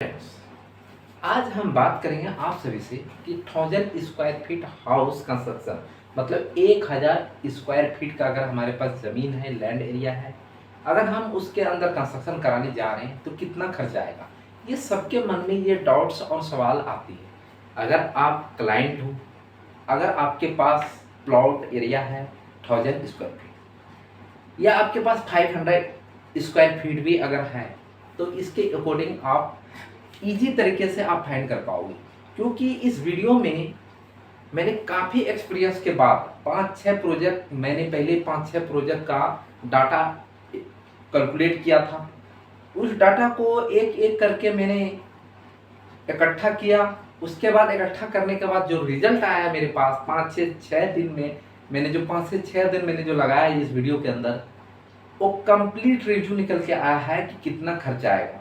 Friends, आज हम बात करेंगे आप सभी से कि 1000 स्क्वायर फीट हाउस कंस्ट्रक्शन मतलब 1000 स्क्वायर फीट का अगर हमारे पास ज़मीन है, लैंड एरिया है, अगर हम उसके अंदर कंस्ट्रक्शन कराने जा रहे हैं तो कितना खर्चा आएगा। ये सबके मन में ये डाउट्स और सवाल आती है। अगर आप क्लाइंट हो, अगर आपके पास प्लॉट एरिया है 1000 स्क्वायर फीट या आपके पास 500 स्क्वायर फीट भी अगर है, तो इसके अकॉर्डिंग आप इजी तरीके से आप फाइंड कर पाओगे। क्योंकि इस वीडियो में मैंने काफ़ी एक्सपीरियंस के बाद 5-6 प्रोजेक्ट का डाटा कैलकुलेट किया था। उस डाटा को एक एक करके मैंने इकट्ठा किया। उसके बाद इकट्ठा करने के बाद जो रिजल्ट आया मेरे पास 5 से 6 दिन में, मैंने जो 5 से 6 दिन मैंने जो लगाया इस वीडियो के अंदर, वो कंप्लीट रिव्यू निकल के आया है कि कितना खर्चा आएगा।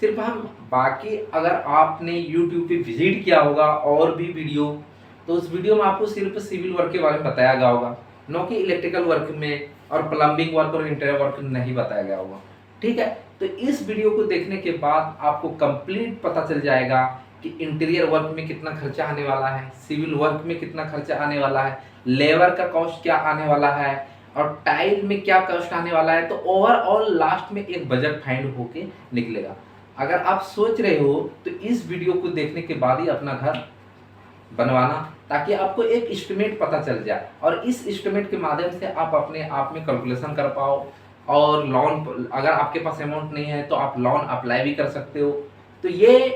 सिर्फ हम बाकी अगर आपने यूट्यूब पे विजिट किया होगा और भी वीडियो, तो उस वीडियो में आपको सिर्फ सिविल वर्क के बारे में बताया गया होगा, न कि इलेक्ट्रिकल वर्क में और प्लम्बिंग वर्क और इंटीरियर वर्क नहीं बताया गया होगा। ठीक है, तो इस वीडियो को देखने के बाद आपको कंप्लीट पता चल जाएगा कि इंटीरियर वर्क में कितना खर्चा आने वाला है, सिविल वर्क में कितना खर्चा आने वाला है, लेबर का कॉस्ट क्या आने वाला है और टाइल में क्या कॉस्ट आने वाला है। तो ओवरऑल लास्ट में एक बजट फाइंड होके निकलेगा। अगर आप सोच रहे हो तो इस वीडियो को देखने के बाद ही अपना घर बनवाना, ताकि आपको एक एस्टिमेट पता चल जाए और इस एस्टिमेट के माध्यम से आप अपने आप में कैलकुलेशन कर पाओ। और लोन, अगर आपके पास अमाउंट नहीं है तो आप लोन अप्लाई भी कर सकते हो। तो ये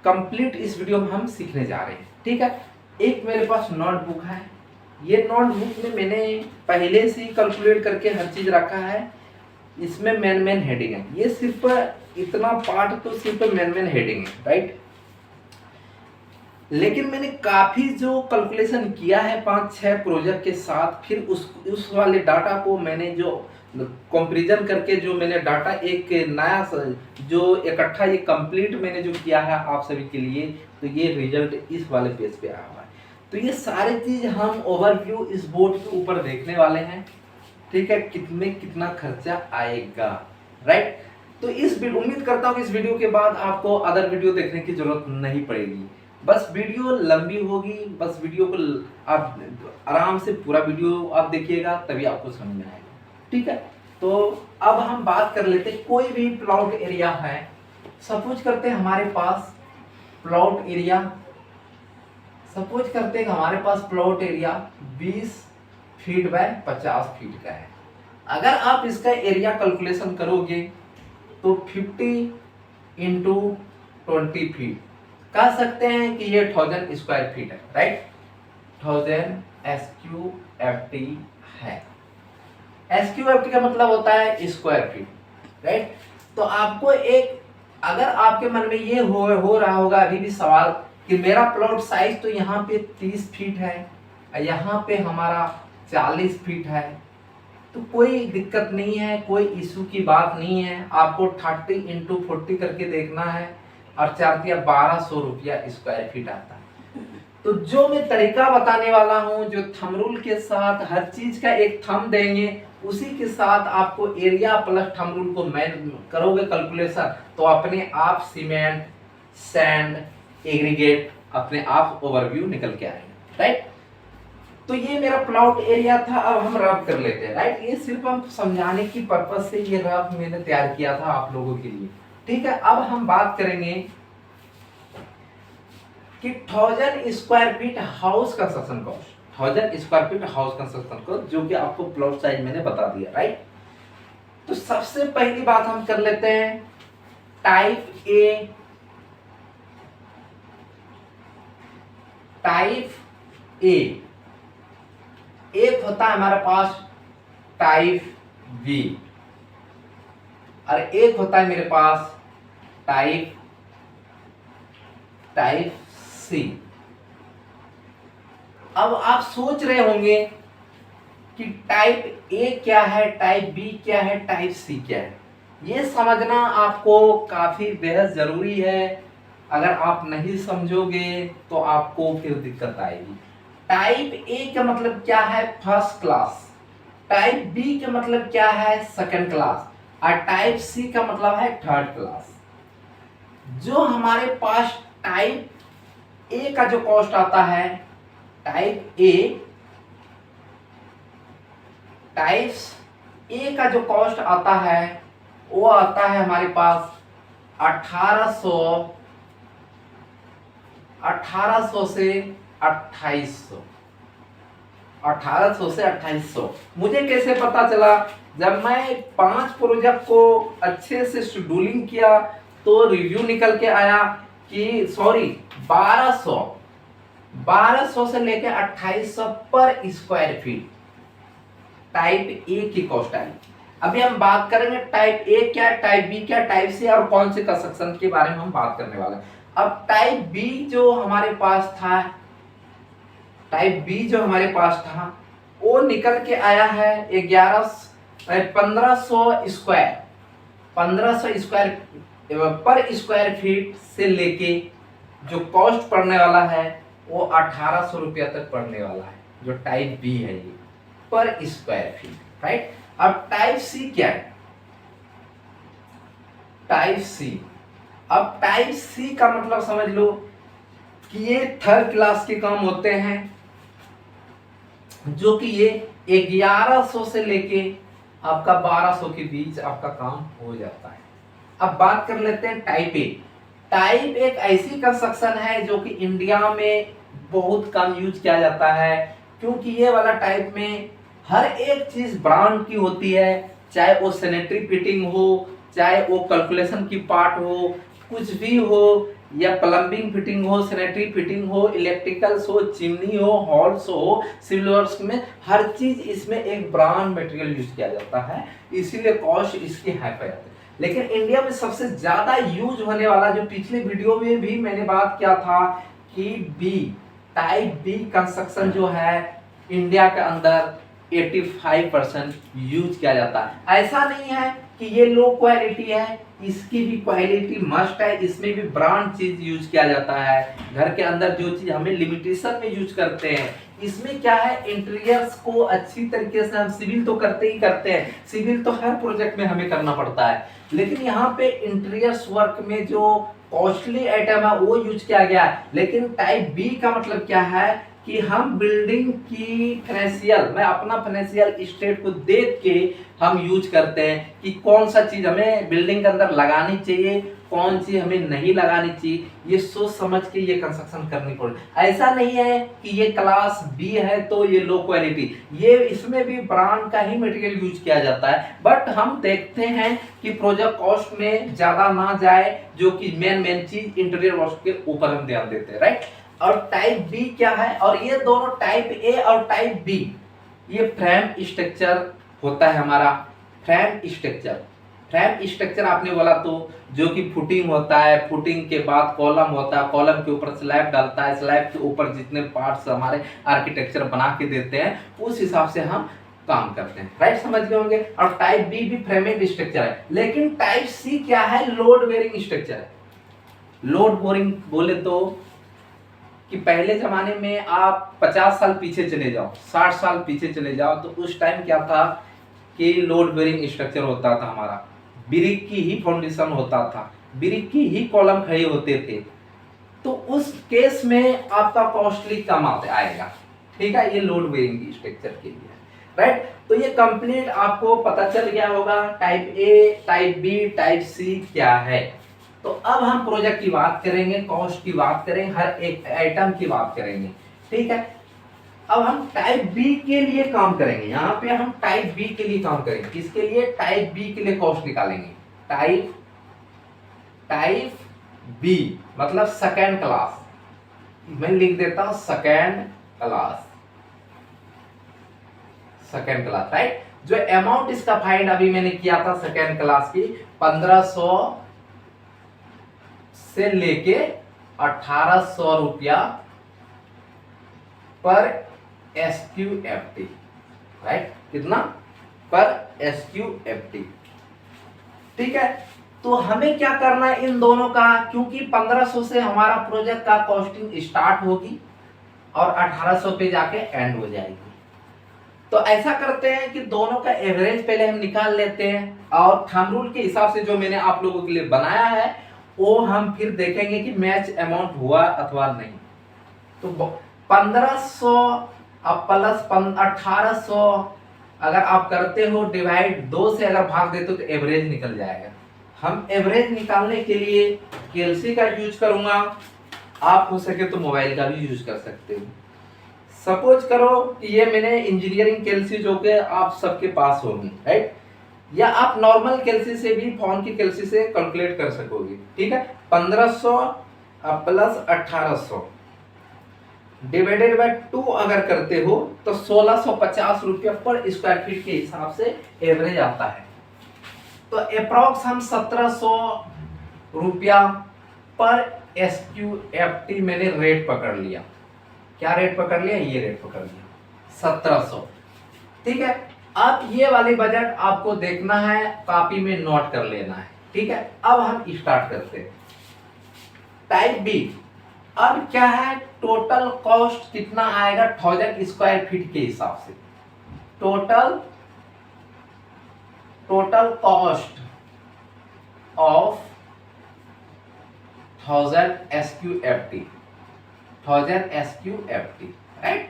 कंप्लीट इस वीडियो में हम सीखने जा रहे हैं। ठीक है, एक मेरे पास नोटबुक है। ये नोटबुक में मैंने पहले से ही कैलकुलेट करके हर चीज़ रखा है। इसमें मेन हेडिंग है। ये सिर्फ इतना पार्ट तो सिर्फ मेन हेडिंग है, राइट। लेकिन मैंने काफ़ी जो कैलकुलेशन किया है 5-6 प्रोजेक्ट के साथ, फिर उस वाले डाटा को मैंने जो कंपैरिजन करके जो मैंने डाटा एक नया जो इकट्ठा ये कंप्लीट मैंने जो किया है आप सभी के लिए, तो ये रिजल्ट इस वाले पेज पे आया हुआ है। तो ये सारी चीज़ हम ओवरव्यू इस बोर्ड के ऊपर देखने वाले हैं। ठीक है, कितना खर्चा आएगा, राइट। तो इस उम्मीद करता हूँ इस वीडियो के बाद आपको अदर वीडियो देखने की जरूरत नहीं पड़ेगी। बस वीडियो लंबी होगी, बस वीडियो को आप आराम से पूरा वीडियो आप देखिएगा, तभी आपको समझ में आएगा। ठीक है, तो अब हम बात कर लेते हैं। कोई भी प्लॉट एरिया है, सपोज करते हैं हमारे पास प्लॉट एरिया, सपोज करते हैं कि हमारे पास plot area 20 feet by 50 feet का है। अगर आप इसका एरिया कैलकुलेशन करोगे तो 50 इंटू 20 फीट कह सकते हैं कि ये 1000 स्क्वायर फीट है, राइट। 1000 SQFT है। SQFT का मतलब होता है स्क्वायर फीट, राइट। तो आपको एक, अगर आपके मन में ये हो रहा होगा अभी भी सवाल कि मेरा प्लॉट साइज तो यहाँ पे 30 फीट है, यहाँ पे हमारा 40 फीट है, तो कोई दिक्कत नहीं है, कोई इशू की बात नहीं है। आपको 30 इंटू 40 करके देखना है और 4×1200 रुपया स्क्वायर फीट आता है। तो जो मैं तरीका बताने वाला हूँ, जो थंब रूल के साथ हर चीज का एक थंब देंगे, उसी के साथ आपको एरिया प्लस थंब रूल को मैन करोगे कैलकुलेशन, तो अपने आप सीमेंट, सैंड, एग्रीगेट अपने आप ओवरव्यू निकल के आएंगे, राइट। तो ये मेरा प्लॉट एरिया था। अब हम रफ कर लेते हैं, राइट। ये सिर्फ हम समझाने की पर्पज से ये रफ मैंने तैयार किया था आप लोगों के लिए। ठीक है, अब हम बात करेंगे कि 1000 square feet house construction cost, 1000 square feet house construction cost, जो कि आपको प्लॉट साइज मैंने बता दिया, राइट। तो सबसे पहली बात हम कर लेते हैं टाइप ए, टाइप ए। एक होता है हमारे पास टाइप बी और एक होता है मेरे पास टाइप सी। अब आप सोच रहे होंगे कि टाइप ए क्या है, टाइप बी क्या है, टाइप सी क्या है। ये समझना आपको काफी बेहद जरूरी है। अगर आप नहीं समझोगे तो आपको फिर दिक्कत आएगी। टाइप ए का मतलब क्या है, फर्स्ट क्लास। टाइप बी का मतलब क्या है, सेकंड क्लास। और टाइप सी का मतलब है थर्ड क्लास। जो हमारे पास टाइप ए का जो कॉस्ट आता है, टाइप्स ए का जो कॉस्ट आता है वो आता है हमारे पास 1800 से 2800। 1800 से 2800 मुझे कैसे पता चला? जब मैं 5 प्रोजेक्ट को अच्छे से शेड्यूलिंग किया तो रिव्यू निकल के आया कि सॉरी 1200 से लेके 2800 पर स्क्वायर फीट टाइप ए की कॉस्ट आई। अभी हम बात करेंगे टाइप ए क्या, टाइप बी क्या, टाइप सी और कौन से कंस्ट्रक्शन के बारे में हम बात करने वाले हैं। अब टाइप बी जो हमारे पास था, वो निकल के आया है 1500 स्क्वायर पर स्क्वायर फीट से लेके जो कॉस्ट पड़ने वाला है वो 1800 रुपया तक पड़ने वाला है, जो टाइप बी है ये पर स्क्वायर फीट, राइट। अब टाइप सी क्या है? अब टाइप सी का मतलब समझ लो कि ये थर्ड क्लास के काम होते हैं, जो कि ये 1100 से लेके आपका 1200 के बीच आपका काम हो जाता है। अब बात कर लेते हैं टाइप ए। टाइप एक ऐसी कंस्ट्रक्शन है जो कि इंडिया में बहुत कम यूज किया जाता है, क्योंकि ये वाला टाइप में हर एक चीज ब्रांड की होती है, चाहे वो सैनिटरी फिटिंग हो, चाहे वो कैलकुलेशन की पार्ट हो, कुछ भी हो, या प्लम्बिंग फिटिंग हो, सैनिटरी फिटिंग हो, इलेक्ट्रिकल्स हो, चिमनी हो, हॉल्स हो, सिविल वर्क्स में हर चीज इसमें एक ब्रांड मटेरियल यूज किया जाता है, इसीलिए कॉस्ट इसकी हाई पे जाती है। लेकिन इंडिया में सबसे ज्यादा यूज होने वाला, जो पिछले वीडियो में भी मैंने बात किया था कि टाइप बी कंस्ट्रक्शन जो है इंडिया के अंदर 85% यूज किया जाता है। ऐसा नहीं है कि ये लो क्वालिटी है, इसकी भी क्वालिटी मस्ट है, इसमें भी ब्रांड चीज यूज किया जाता है। घर के अंदर जो चीज हमें लिमिटेशन में यूज करते हैं, इसमें क्या है, इंटीरियर्स को अच्छी तरीके से हम सिविल तो करते ही करते हैं, सिविल तो हर प्रोजेक्ट में हमें करना पड़ता है, लेकिन यहाँ पे इंटीरियर्स वर्क में जो कॉस्टली आइटम है वो यूज किया गया है। लेकिन टाइप बी का मतलब क्या है कि हम बिल्डिंग की फाइनेंशियल, मैं अपना फाइनेंशियल स्टेट को देख के हम यूज करते हैं कि कौन सा चीज हमें बिल्डिंग के अंदर लगानी चाहिए, कौन सी हमें नहीं लगानी चाहिए, ये सोच समझ के ये कंस्ट्रक्शन करनी पड़े। ऐसा नहीं है कि ये क्लास बी है तो ये लो क्वालिटी, ये इसमें भी ब्रांड का ही मटेरियल यूज किया जाता है, बट हम देखते हैं कि प्रोजेक्ट कॉस्ट में ज्यादा ना जाए, जो कि मेन चीज इंटीरियर वर्क के ऊपर हम ध्यान देते हैं, राइट। और टाइप बी क्या है, और ये दोनों टाइप ए और टाइप बी, ये फ्रेम स्ट्रक्चर होता है हमारा। फ्रेम स्ट्रक्चर आपने बोला तो जो कि फुटिंग होता है, फुटिंग के बाद कॉलम होता है, कॉलम के ऊपर स्लैब डालता है, स्लैब के ऊपर जितने पार्ट्स हमारे आर्किटेक्चर बना के देते हैं उस हिसाब से हम काम करते हैं, राइट, समझ गए होंगे। और टाइप बी भी फ्रेमिंग स्ट्रक्चर है। लेकिन टाइप सी क्या है, लोड बेयरिंग स्ट्रक्चर है। लोड बेयरिंग बोले तो कि पहले जमाने में आप 50 साल पीछे चले जाओ, 60 साल पीछे चले जाओ, तो उस टाइम क्या था कि लोड बेयरिंग स्ट्रक्चर होता था हमारा, ब्रिक की ही फाउंडेशन होता था, ब्रिक की ही कॉलम खड़े होते थे, तो उस केस में आपका कॉस्टली कम आएगा, ठीक है। ये लोड बेयरिंग स्ट्रक्चर के लिए, राइट। तो ये कंप्लीट आपको पता चल गया होगा type A, type B, type C क्या है। तो अब हम प्रोजेक्ट की बात करेंगे, कॉस्ट की बात करेंगे, हर एक आइटम की बात करेंगे, ठीक है। अब हम टाइप बी के लिए काम करेंगे, यहाँ पे हम टाइप बी के लिए काम करेंगे। किसके लिए? टाइप बी के लिए कॉस्ट निकालेंगे। टाइप बी मतलब सेकेंड क्लास, मैं लिख देता हूं सेकेंड क्लास, राइट। जो अमाउंट इसका फाइंड अभी मैंने किया था सेकेंड क्लास की, 1500 से लेके 1800 रुपया पर SQFT, राइट। कितना? पर SQFT, ठीक है। तो हमें क्या करना है इन दोनों का, क्योंकि 1500 से हमारा प्रोजेक्ट का कॉस्टिंग स्टार्ट होगी और 1800 पे जाके एंड हो जाएगी। तो ऐसा करते हैं कि दोनों का एवरेज पहले हम निकाल लेते हैं, और थंब रूल के हिसाब से जो मैंने आप लोगों के लिए बनाया है वो हम फिर देखेंगे कि मैच अमाउंट हुआ अथवा नहीं। तो 1500 अब प्लस 1800 अगर आप करते हो डिवाइड 2 से अगर भाग देते हो तो एवरेज निकल जाएगा। हम एवरेज निकालने के लिए केएलसी का यूज करूंगा, आप हो सके तो मोबाइल का भी यूज कर सकते हो। सपोज करो कि ये मैंने इंजीनियरिंग केएलसी जो कि आप सबके पास होगी, राइट, या आप नॉर्मल केएलसी से भी फोन की केएलसी से कैलकुलेट कर सकोगे, ठीक है। 1500 प्लस 1800 डिवाइडेड बाय 2 अगर करते हो तो 1650 रुपया पर स्क्वायर फीट के हिसाब से एवरेज आता है। तो अप्रॉक्स हम 1700 रुपया पर SQFT मैंने रेट पकड़ लिया। क्या रेट पकड़ लिया? ये रेट पकड़ लिया 1700, ठीक है। अब ये वाली बजट आपको देखना है, कॉपी में नोट कर लेना है, ठीक है। अब हम स्टार्ट करते हैं। टाइप बी, अब क्या है, टोटल कॉस्ट कितना आएगा 1000 स्क्वायर फीट के हिसाब से। Total cost of 1000 SQFT, 1000 SQFT, right.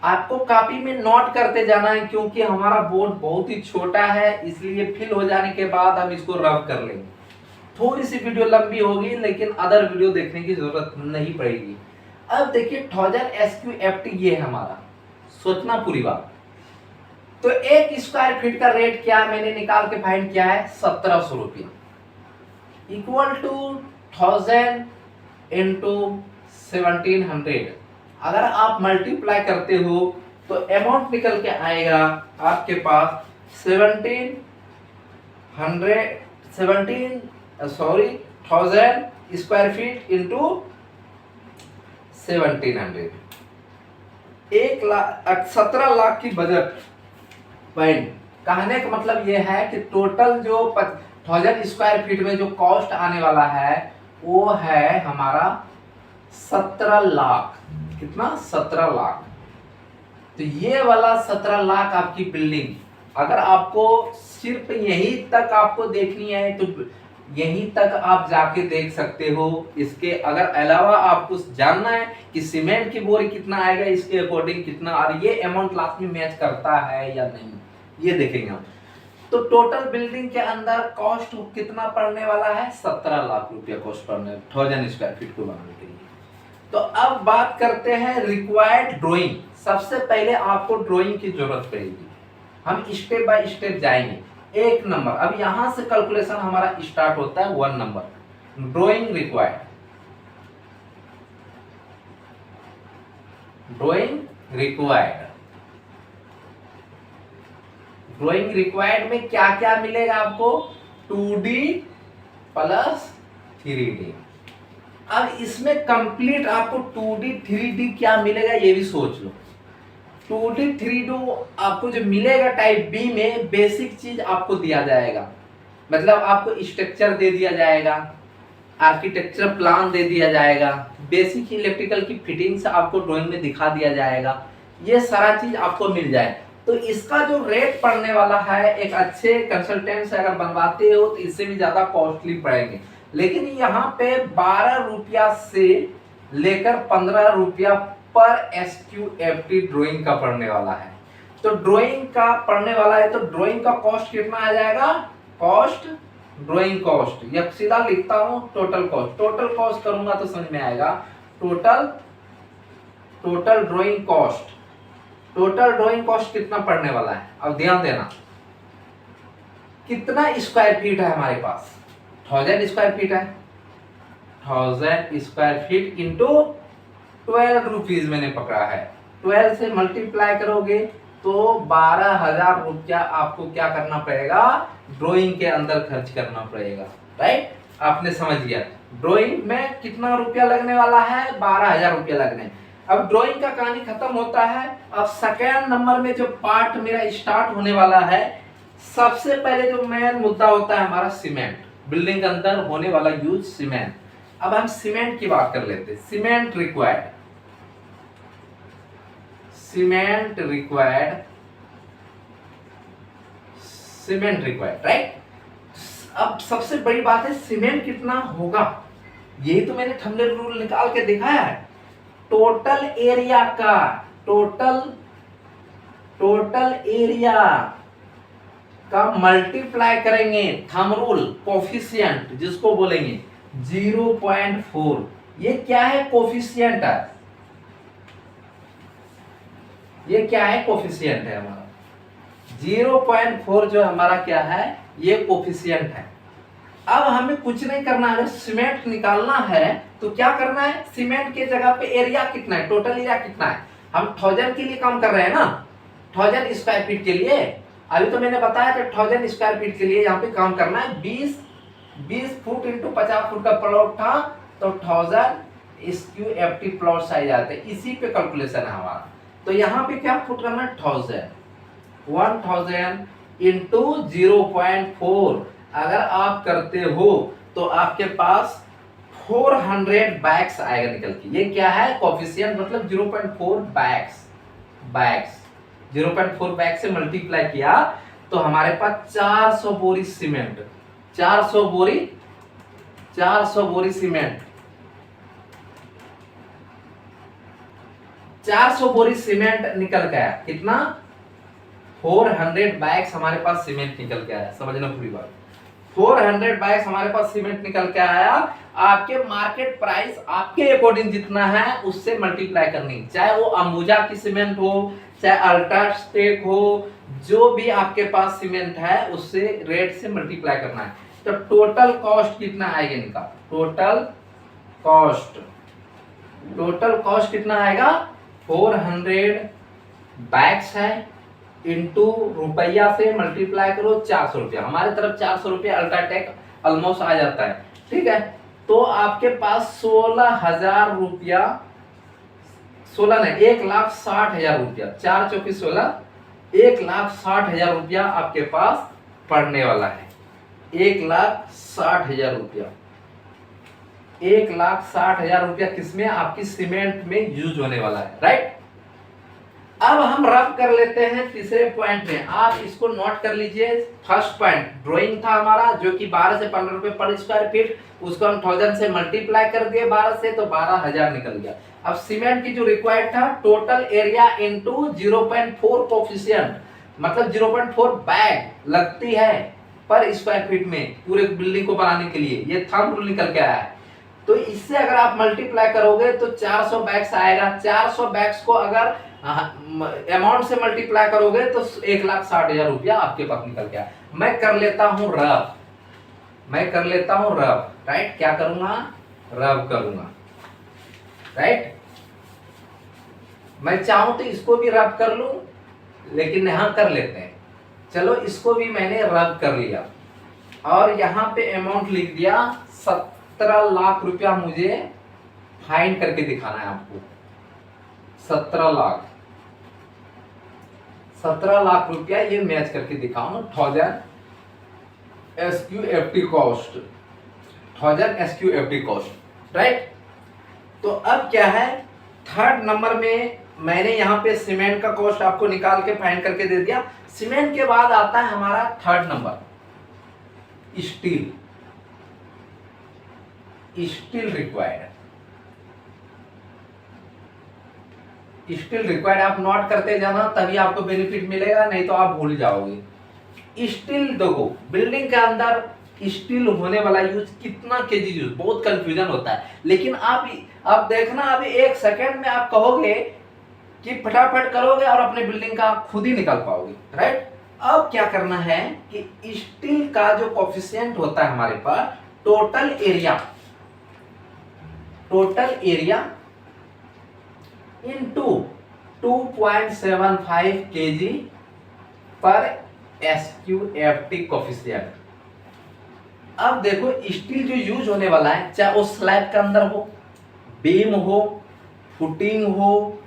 आपको कॉपी में नोट करते जाना है क्योंकि हमारा बोर्ड बहुत ही छोटा है, इसलिए फिल हो जाने के बाद हम इसको रब कर लेंगे। थोड़ी सी वीडियो लंबी होगी लेकिन अदर वीडियो देखने की जरूरत नहीं पड़ेगी। अब देखिए 1000 SQFT ये है हमारा, सोचना पूरी बात। तो एक स्क्वायर फीट का रेट क्या मैंने निकाल के फाइंड किया है, 1700 रुपया, इक्वल टू 1000 इंटू 1700। अगर आप मल्टीप्लाई करते हो तो अमाउंट निकल के आएगा आपके पास 1000 स्क्वायर फीट इंटू 1700। 17 लाख की बजट पॉइंट। कहने का मतलब यह है कि टोटल जो 1000 स्क्वायर फीट में जो कॉस्ट आने वाला है वो है हमारा 17 लाख। कितना? 17 लाख। तो ये वाला 17 लाख आपकी बिल्डिंग, अगर आपको सिर्फ यहीं तक आपको देखनी है तो यहीं तक आप जाके देख सकते हो। इसके अगर अलावा आपको जानना है कि सीमेंट की बोरी कितना आएगा, इसके अकॉर्डिंग कितना, और ये अमाउंट लास्ट में मैच करता है या नहीं, ये देखेंगे हम। तो टोटल बिल्डिंग के अंदर कॉस्ट कितना पड़ने वाला है, 17 लाख रुपया कॉस्ट पड़ने 1000 स्क्वायर फीट को बनाने के लिए। तो अब बात करते हैं रिक्वायर्ड ड्राइंग। सबसे पहले आपको ड्राइंग की जरूरत पड़ेगी। हम स्टेप बाय स्टेप जाएंगे। 1 नंबर, अब यहां से कैलकुलेशन हमारा स्टार्ट होता है 1 number. Drawing required, drawing required में क्या क्या मिलेगा आपको, 2D प्लस 3D। अब इसमें कंप्लीट आपको 2D 3D क्या मिलेगा ये भी सोच लो। 2D 3D आपको जो मिलेगा टाइप बी में, बेसिक चीज आपको दिया जाएगा। मतलब आपको स्ट्रक्चर दे दिया जाएगा, आर्किटेक्चर प्लान दे दिया जाएगा, बेसिक इलेक्ट्रिकल की फिटिंग्स आपको ड्राइंग में दिखा दिया जाएगा। ये सारा चीज आपको मिल जाए। तो इसका जो रेट पड़ने वाला है, एक अच्छे कंसल्टेंट से अगर बनवाते हो तो इससे भी ज्यादा कॉस्टली पड़ेंगे। लेकिन यहाँ पे 12 रुपया से लेकर 15 रुपया पर SQFT ड्राइंग का पड़ने वाला है। तो ड्राइंग का पड़ने वाला है तो ड्राइंग का कॉस्ट कितना आ जाएगा, कॉस्ट ड्राइंग कॉस्ट, या सीधा लिखता हूं टोटल कॉस्ट। टोटल कॉस्ट करूंगा तो समझ में आएगा। Total drawing cost, total drawing cost कितना पड़ने वाला है। अब ध्यान देना, कितना स्क्वायर फीट है हमारे पास, 1000 स्क्वायर फीट है। 1000 स्क्वायर फीट इंटू 12 रुपीज मैंने पकड़ा है। 12 से मल्टीप्लाई करोगे तो 12,000 रुपया आपको क्या करना पड़ेगा, ड्राइंग के अंदर खर्च करना पड़ेगा, राइट। आपने समझ लिया ड्राइंग में कितना रुपया लगने वाला है, 12,000 रुपया लगने। अब ड्राइंग का कहानी खत्म होता है। अब सेकेंड नंबर में जो पार्ट मेरा स्टार्ट होने वाला है, सबसे पहले जो मेन मुद्दा होता है हमारा सीमेंट। बिल्डिंग के अंदर होने वाला यूज सीमेंट। अब हम सीमेंट की बात कर लेते हैं। Cement required, right. अब सबसे बड़ी बात है सीमेंट कितना होगा, यही तो मैंने थंबनेल रूल निकाल के दिखाया है। टोटल एरिया का टोटल एरिया का मल्टीप्लाई करेंगे थंब रूल कोफिशिएंट जिसको बोलेंगे 0.4। ये क्या है कोफिशिएंट है, ये क्या है कोफिशिएंट है हमारा 0.4 जो हमारा क्या है ये कोफिशिएंट है। अब हमें कुछ नहीं करना है, सीमेंट निकालना है तो क्या करना है, सीमेंट के जगह पे एरिया कितना है, टोटल एरिया कितना है। हम 1000 के लिए काम कर रहे हैं ना, 1000 स्क्वायर फीट के लिए। अभी तो मैंने बताया था 1000 स्क्वायर फीट के लिए यहाँ पे काम करना है। 20 फुट इंटू 50 फुट का प्लॉट था तो 1000 SQFT प्लॉट साइज आते हैं, इसी पे कैलकुलेशन है हमारा। तो यहाँ पे क्या फुट करना है 1000 इंटू 0.4 अगर आप करते हो तो आपके पास 400 बैग्स आएगा निकल के। ये क्या है कोफिशिएंट मतलब 0.4 बैग्स 0.4 बैग से मल्टीप्लाई किया तो हमारे पास 400 बोरी सीमेंट 400 बोरी सीमेंट 400 बोरी सीमेंट निकल गया। कितना 400 बैग्स हमारे पास सीमेंट निकल के आया। समझना पूरी बात, 400 बैग्स हमारे पास सीमेंट निकल के आया। आपके मार्केट प्राइस आपके अकॉर्डिंग जितना है उससे मल्टीप्लाई करनी, चाहे वो अंबुजा की सीमेंट हो चाहे अल्ट्राटेक हो, जो भी आपके पास सीमेंट है उससे रेट से मल्टीप्लाई करना है। तो टोटल कॉस्ट कितना आएगा इनका, टोटल कॉस्ट कितना आएगा 400 बैग्स है इंटू रुपया से मल्टीप्लाई करो 400 रुपया। हमारे तरफ 400 रुपया अल्ट्राटेक ऑलमोस्ट आ जाता है, ठीक है। तो आपके पास 16,000 रुपया, 16 नहीं 1,60,000 रुपया, 4 चौकी 16, 1,60,000 रुपया आपके पास पड़ने वाला है। 1,60,000 रुपया, 1,60,000 रुपया किसमें आपकी सीमेंट में यूज होने वाला है, राइट। अब हम रब कर लेते हैं तीसरे पॉइंट में, आप इसको नोट कर लीजिए। फर्स्ट पॉइंट ड्राइंग था हमारा जो कि 12 से 15 रुपए पर स्क्वायर फीट, उसको हम 1000 से मल्टीप्लाई कर दिए 12 से तो 12,000 निकल गया। अब सीमेंट की जो रिक्वायर्ड था टोटल एरिया इनटू 0.4 कोफिशिएंट मतलब 0.4 बैग लगती है पर स्क्वायर फीट में पूरे बिल्डिंग को बनाने के लिए, ये थंब रूल निकल के आया है। तो इससे अगर आप मल्टीप्लाई करोगे तो 400 बैग्स आएगा। 400 बैग्स को अगर अमाउंट से मल्टीप्लाई करोगे तो 1,60,000 रुपया आपके पास निकल गया। मैं कर लेता हूं रब, राइट। क्या करूंगा, रब करूंगा, राइट। मैं चाहूं तो इसको भी रब कर लूं लेकिन यहां कर लेते हैं। चलो इसको भी मैंने रब कर लिया और यहाँ पे अमाउंट लिख दिया 17 लाख रुपया मुझे फाइंड करके दिखाना है आपको। 17 लाख रुपया ये मैच करके दिखाऊं 1000 SQFT cost, 1000 SQFT cost, right. तो अब क्या है थर्ड नंबर में मैंने यहाँ पे सीमेंट का कॉस्ट आपको निकाल के फाइंड करके दे दिया। सीमेंट के बाद आता है हमारा थर्ड नंबर स्टील रिक्वायर्ड आप नोट करते जाना तभी आपको बेनिफिट मिलेगा, नहीं तो आप भूल जाओगे। स्टील देखो बिल्डिंग के अंदर स्टील होने वाला यूज कितना केजी यूज, बहुत कंफ्यूजन होता है। लेकिन आप देखना अभी 1 सेकंड में आप कहोगे कि फटाफट करोगे और अपने बिल्डिंग का खुद ही निकाल पाओगे, राइट। अब क्या करना है कि स्टील का जो कोफिशिएंट होता है हमारे पास टोटल एरिया इनटू 2.75 kg पर SQFT कोफिशिएंट। अब देखो स्टील जो यूज होने वाला है चाहे वो स्लैब के अंदर हो, बीम हो, फुटिंग हो,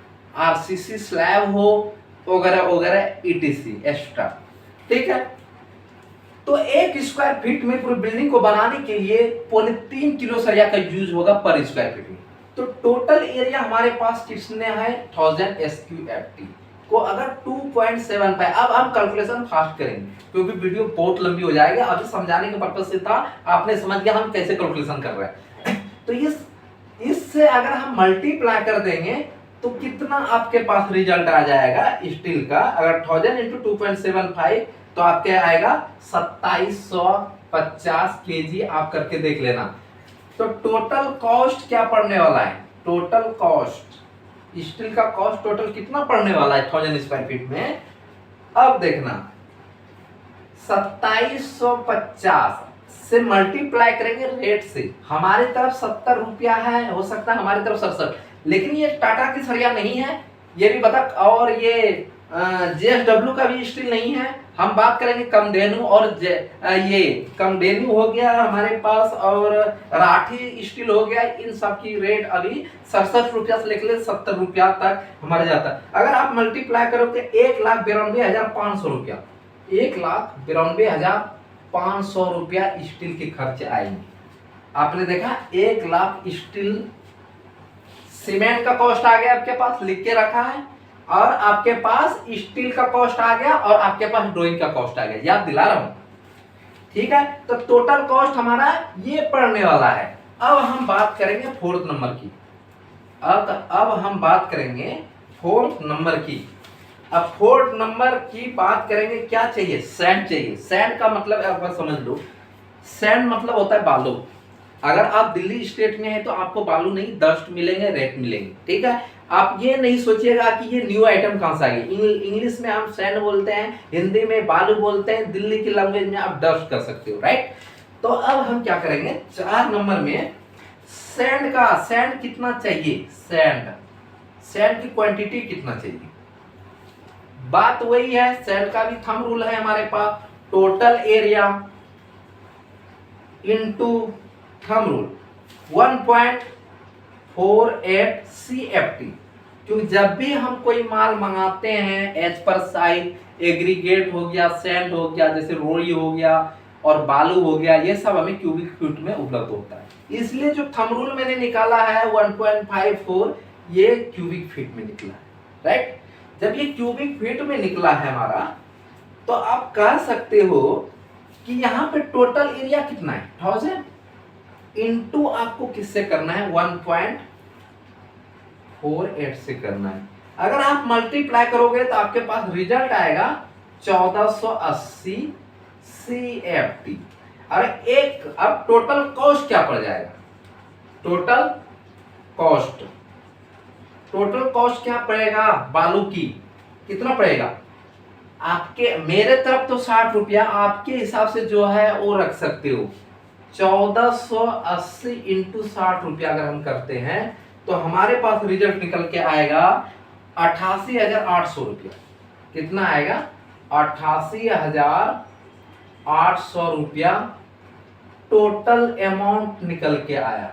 RCC स्लैब हो वगैरह वगैरह ETC एक्स्ट्रा, ठीक है। तो 1 स्क्वायर फीट में पूरी बिल्डिंग को बनाने के लिए 3.5 किलो सरिया का यूज होगा पर स्क्वायर फीट में। तो टोटल एरिया हमारे पास कितने है 1000 SQFT, को अगर 2.75, अब हम कैलकुलेशन फास्ट करेंगे क्योंकि वीडियो बहुत लंबी हो जाएगी। अभी समझाने के पर्पज से था, आपने समझ गया हम कैसे कैलकुलेशन कर रहे हैं। तो इससे अगर हम मल्टीप्लाई कर देंगे तो कितना आपके पास रिजल्ट आ जाएगा स्टील का, अगर 1000 इंटू 2.75 तो आपके आएगा 2750 केजी। आप करके देख लेना। तो टोटल कॉस्ट क्या पड़ने वाला है, टोटल कॉस्ट स्टील का कॉस्ट टोटल कितना पड़ने वाला है 1000 स्क्वायर फीट में। अब देखना 2750 से मल्टीप्लाई करेंगे रेट से। हमारी तरफ 70 रुपया है, हो सकता है हमारी तरफ 67, लेकिन ये टाटा की सरिया नहीं है, ये भी बता, और ये JSW का भी स्टील नहीं है। हम बात करेंगे कामधेनु, और ये कामधेनु हो गया हमारे पास, और राठी स्टील हो गया। इन सब की रेट अभी 67 रुपया से लेकर 70 रुपया तक हमारे जाता है। अगर आप मल्टीप्लाई करोगे 1,92,500 रुपया, 1,92,500 रुपया स्टील के खर्च आएंगे। आपने देखा 1 लाख स्टील, सीमेंट का कॉस्ट आ गया आपके पास, लिख के रखा है, और आपके पास स्टील का कॉस्ट आ गया, और आपके पास ड्राइंग का कॉस्ट आ गया, याद दिला रहा हूं। ठीक है, तो टोटल कॉस्ट हमारा ये पड़ने वाला है। अब हम बात करेंगे फोर्थ नंबर की। अब हम बात करेंगे फोर्थ नंबर की। अब फोर्थ नंबर की बात करेंगे, क्या चाहिए, सैंड चाहिए। सैंड का मतलब एक बार समझ लो, सैंड मतलब होता है बालू। अगर आप दिल्ली स्टेट में है तो आपको बालू नहीं, डस्ट मिलेंगे, रेत मिलेंगे। ठीक है, आप ये नहीं सोचिएगा कि ये न्यू आइटम कहां से आ गई। इंग्लिश में हम सैंड बोलते हैं, हिंदी में बालू बोलते हैं, दिल्ली की लैंग्वेज में आप डस्ट कर सकते हो, राइट। तो अब हम क्या करेंगे, 4 नंबर में सैंड कितना चाहिए, सैंड की क्वांटिटी कितना चाहिए। बात वही है, सैंड का भी थंब रूल है हमारे पास, total area into thumb rule 1.48 CFT। क्योंकि जब भी हम कोई माल मंगाते हैं एज पर साइज, एग्रीगेट हो गया, सैंड हो गया, जैसे रोड़ी हो गया और बालू हो गया, ये सब हमें क्यूबिक फीट में उपलब्ध होता है। इसलिए जो थंब रूल मैंने निकाला है 1.54, ये क्यूबिक फीट में निकला है, राइट। जब ये क्यूबिक फीट में निकला है हमारा, तो आप कह सकते हो कि यहाँ पे टोटल एरिया कितना है 1000 इंटू आपको किससे करना है 1.48 से करना है। अगर आप मल्टीप्लाई करोगे तो आपके पास रिजल्ट आएगा 1480 CFT। और अब टोटल कॉस्ट क्या पड़ जाएगा, टोटल कॉस्ट क्या पड़ेगा बालू की, कितना पड़ेगा आपके, मेरे तरफ तो 60 रुपया, आपके हिसाब से जो है वो रख सकते हो। 1480 इंटू 60 रुपया अगर हम करते हैं तो हमारे पास रिजल्ट निकल के आएगा 88,800 रुपया। कितना आएगा 88,800 रुपया टोटल अमाउंट निकल के आया,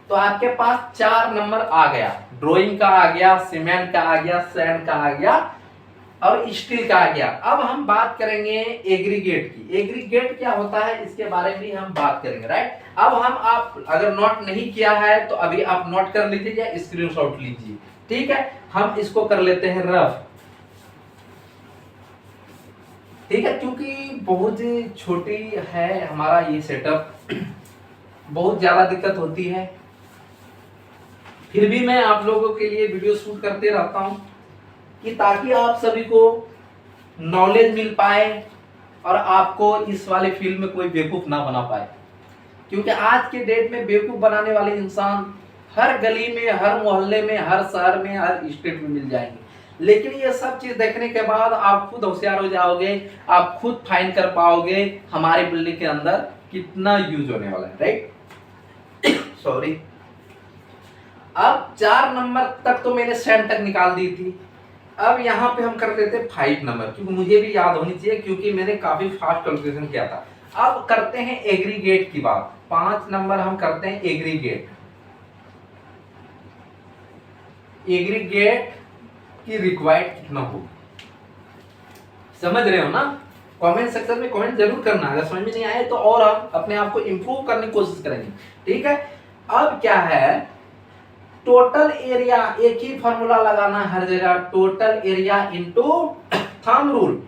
तो आपके पास 4 नंबर आ गया, ड्राइंग का आ गया, सीमेंट का आ गया, सैंड का आ गया और स्टील का आ गया। अब हम बात करेंगे एग्रीगेट की। एग्रीगेट क्या होता है इसके बारे में हम बात करेंगे, राइट। अब हम, आप अगर नोट नहीं किया है तो अभी आप नोट कर लीजिए या स्क्रीनशॉट लीजिए, ठीक है। हम इसको कर लेते हैं रफ, ठीक है, क्योंकि बहुत छोटी है हमारा ये सेटअप, बहुत ज्यादा दिक्कत होती है। फिर भी मैं आप लोगों के लिए वीडियो शूट करते रहता हूं कि ताकि आप सभी को नॉलेज मिल पाए और आपको इस वाले फील्ड में कोई बेवकूफ ना बना पाए। क्योंकि आज के डेट में बेवकूफ बनाने वाले इंसान हर गली में, हर मोहल्ले में, हर शहर में, हर स्टेट में मिल जाएंगे। लेकिन ये सब चीज देखने के बाद आप खुद होशियार हो जाओगे, आप खुद फाइंड कर पाओगे हमारे बिल्डिंग के अंदर कितना यूज होने वाला है, राइट। सॉरी। अब 4 नंबर तक तो मैंने सैंड तक निकाल दी थी। अब यहाँ पे हम कर देते 5 नंबर, क्योंकि मुझे भी याद होनी चाहिए, क्योंकि मैंने काफी फास्ट कैलकुलेशन किया था। अब करते हैं एग्रीगेट की बात। 5 नंबर हम करते हैं एग्रीगेट की रिक्वायर्ड कितना होगा, समझ रहे हो ना। कमेंट सेक्शन में कमेंट जरूर करना, अगर समझ में नहीं आए तो, और हम अपने आप को इंप्रूव करने की कोशिश करेंगे, ठीक है। अब क्या है, टोटल एरिया, एक ही फॉर्मूला लगाना है हर जगह, total area into thumb rule.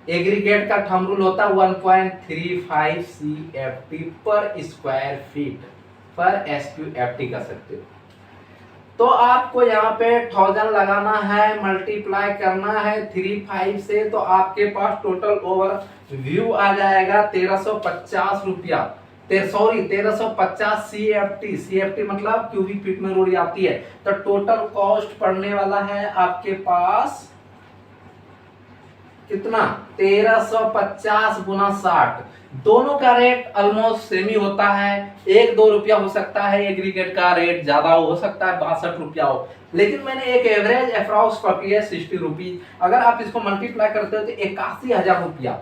Aggregate का थंब रूल होता है 1.35 CFT पर स्क्वायर फीट पर SQFT कर सकते हो। तो आपको यहाँ पे 1000 लगाना है, मल्टीप्लाई करना है 35 से, तो आपके पास टोटल ओवर व्यू आ जाएगा 1350 रुपया। 1350 CFT। CFT मतलब क्यूबिक फीट में रोड आती है। तो टोटल कॉस्ट पड़ने वाला है आपके पास कितना, 1350 गुना 60। दोनों का रेट ऑलमोस्ट सेम ही होता है, 1-2 रुपया हो सकता है, एग्रीगेट का रेट ज्यादा हो सकता है, 62 रुपया हो, लेकिन मैंने एक एवरेज अप्रॉक्स पकड़ी है 60 रुपीज। अगर आप इसको मल्टीप्लाई करते हो तो 81,000 रुपया,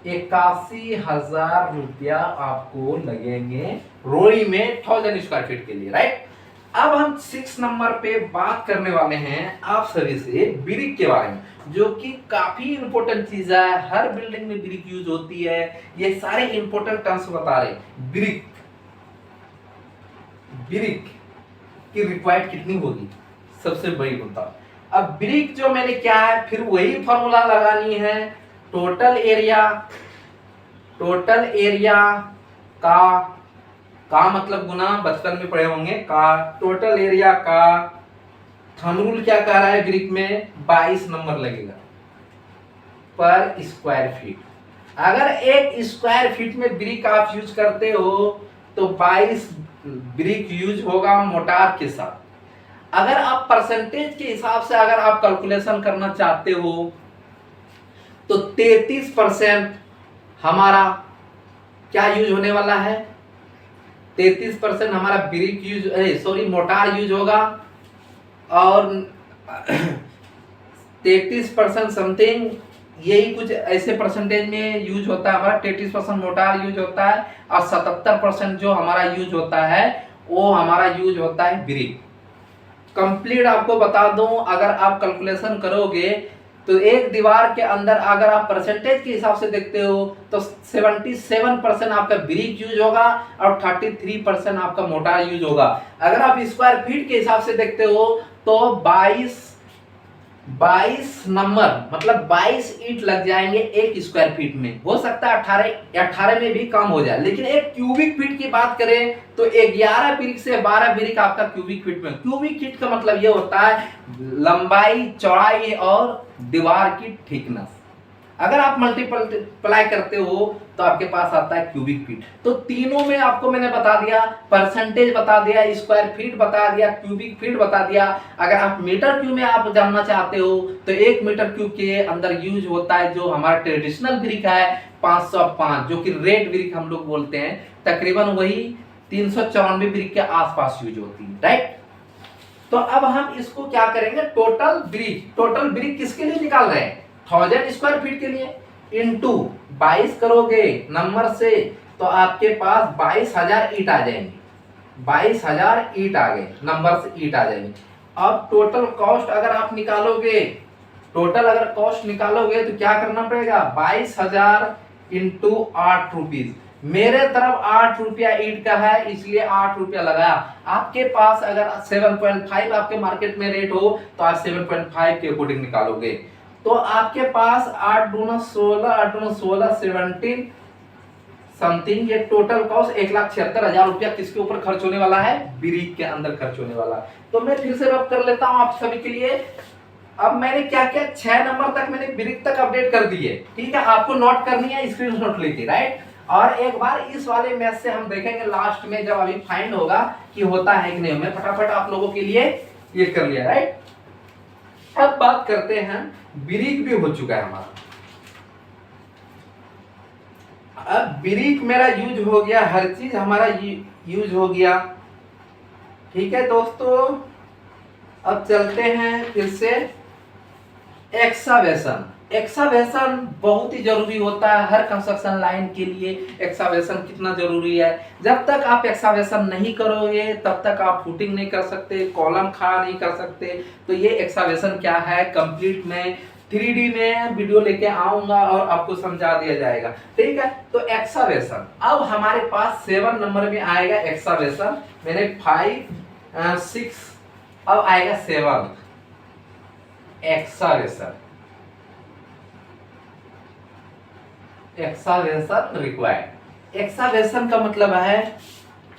81,000 रुपया आपको लगेंगे रोई में 1000 स्क्वायर फीट के लिए, राइट। अब हम 6 नंबर पे बात करने वाले हैं आप सभी से ब्रिक के बारे में, जो कि काफी इंपॉर्टेंट चीज है, हर बिल्डिंग में ब्रिक यूज होती है। ये सारे इंपॉर्टेंट टर्म्स बता रहे। ब्रिक, ब्रिक की रिक्वायर्ड कितनी होगी, सबसे बड़ी मुद्दा। अब ब्रिक जो मैंने क्या है, फिर वही फॉर्मूला लगानी है, टोटल एरिया, टोटल एरिया का मतलब गुना, बचपन में पढ़े होंगे का, टोटल एरिया का थंब रूल क्या कह रहा है ब्रिक में, 22 नंबर लगेगा पर स्क्वायर फीट। अगर एक स्क्वायर फीट में ब्रिक आप यूज करते हो तो 22 ब्रिक यूज होगा मोटार के साथ। अगर आप परसेंटेज के हिसाब से अगर आप कैलकुलेशन करना चाहते हो तो 33% हमारा क्या यूज होने वाला है, 33% हमारा ब्रिक यूज मोटार यूज होगा, और 33% समथिंग यही कुछ ऐसे परसेंटेज में यूज होता है हमारा, 33% मोटार यूज होता है, और 77% जो हमारा यूज होता है वो हमारा यूज होता है ब्रिक। कंप्लीट आपको बता दूं, अगर आप कैलकुलेशन करोगे तो एक दीवार के अंदर अगर आप परसेंटेज के हिसाब से देखते हो तो 77% आपका ब्रिक यूज होगा और 33% आपका मोटार यूज होगा। अगर आप स्क्वायर फीट के हिसाब से देखते हो तो 22 नंबर मतलब 22 ईंट लग जाएंगे एक स्क्वायर फीट में। हो सकता है 18 में भी कम हो जाए, लेकिन एक क्यूबिक फीट की बात करें तो 11 ब्रिक से 12 ब्रिक आपका क्यूबिक फीट में। क्यूबिक फीट का मतलब ये होता है लंबाई, चौड़ाई और दीवार की थिकनेस। अगर आप मल्टीप्लाई करते हो तो आपके पास आता है क्यूबिक फीट। तो तीनों में आपको मैंने बता दिया, परसेंटेज बता दिया, स्क्वायर फीट बता दिया, क्यूबिक फीट बता दिया। अगर आप मीटर क्यूब में आप जानना चाहते हो तो 1 मीटर क्यूब के अंदर यूज होता है जो हमारा ट्रेडिशनल ब्रिक है 505, जो कि रेड ब्रिक हम लोग बोलते हैं, तकरीबन वही 394 ब्रिक के आसपास यूज होती है, राइट। तो अब हम इसको क्या करेंगे, टोटल ब्रिक किसके लिए निकाल रहे हैं, 1000 स्क्वायर फीट के लिए, इनटू 22 करोगे नंबर से तो आपके पास 22,000 ईंट आ जाएंगे। 22,000 ईंट आ गए, नंबर से ईंट आ जाएंगे। अब टोटल कॉस्ट अगर आप निकालोगे, तो क्या करना पड़ेगा, 22,000 इंटू 8 रुपीज। मेरे तरफ 8 रुपया ईंट का है इसलिए 8 रुपया लगाया। आपके पास अगर 7.5 आपके मार्केट में रेट हो तो आप 7.5 के अकॉर्डिंग निकालोगे। तो आपके पास 8 दूना 16 17 समथिंग, ये टोटल कॉस्ट 1,76,000 रुपया किसके ऊपर खर्च होने वाला है, ब्रिक के अंदर खर्च होने वाला है। तो मैं फिर से रब कर लेता हूं आप सभी के लिए। अब मैंने क्या किया, 6 नंबर तक मैंने ब्रिक तक अपडेट कर दिए, ठीक है। आपको नोट करनी है, स्क्रीनशॉट लेके, राइट। और एक बार इस वाले मैथ से हम देखेंगे लास्ट में जब अभी फाइंड होगा कि होता है कि नहीं। मैं फटाफट आप लोगों के लिए ये कर लिया, राइट। अब बात करते हैं, ब्रिक भी हो चुका है हमारा। अब ब्रिक मेरा यूज हो गया, हर चीज हमारा यूज हो गया, ठीक है दोस्तों। अब चलते हैं फिर से एक्सावेशन बहुत ही जरूरी होता है हर कंस्ट्रक्शन लाइन के लिए। एक्सावेशन कितना जरूरी है, जब तक आप एक्सावेशन नहीं करोगे तब तक आप फुटिंग नहीं कर सकते, कॉलम खड़ा नहीं कर सकते। तो ये एक्सावेशन क्या है, कंप्लीट में 3D में वीडियो लेके आऊंगा और आपको समझा दिया जाएगा, ठीक है। तो एक्सावेशन अब हमारे पास 7 नंबर में आएगा एक्सावेशन। मैंने 5 6 अब आएगा सेवंथ, एक्सावेशन। एक्सावेशन रिक्वायर्ड। एक्सावेशन का मतलब है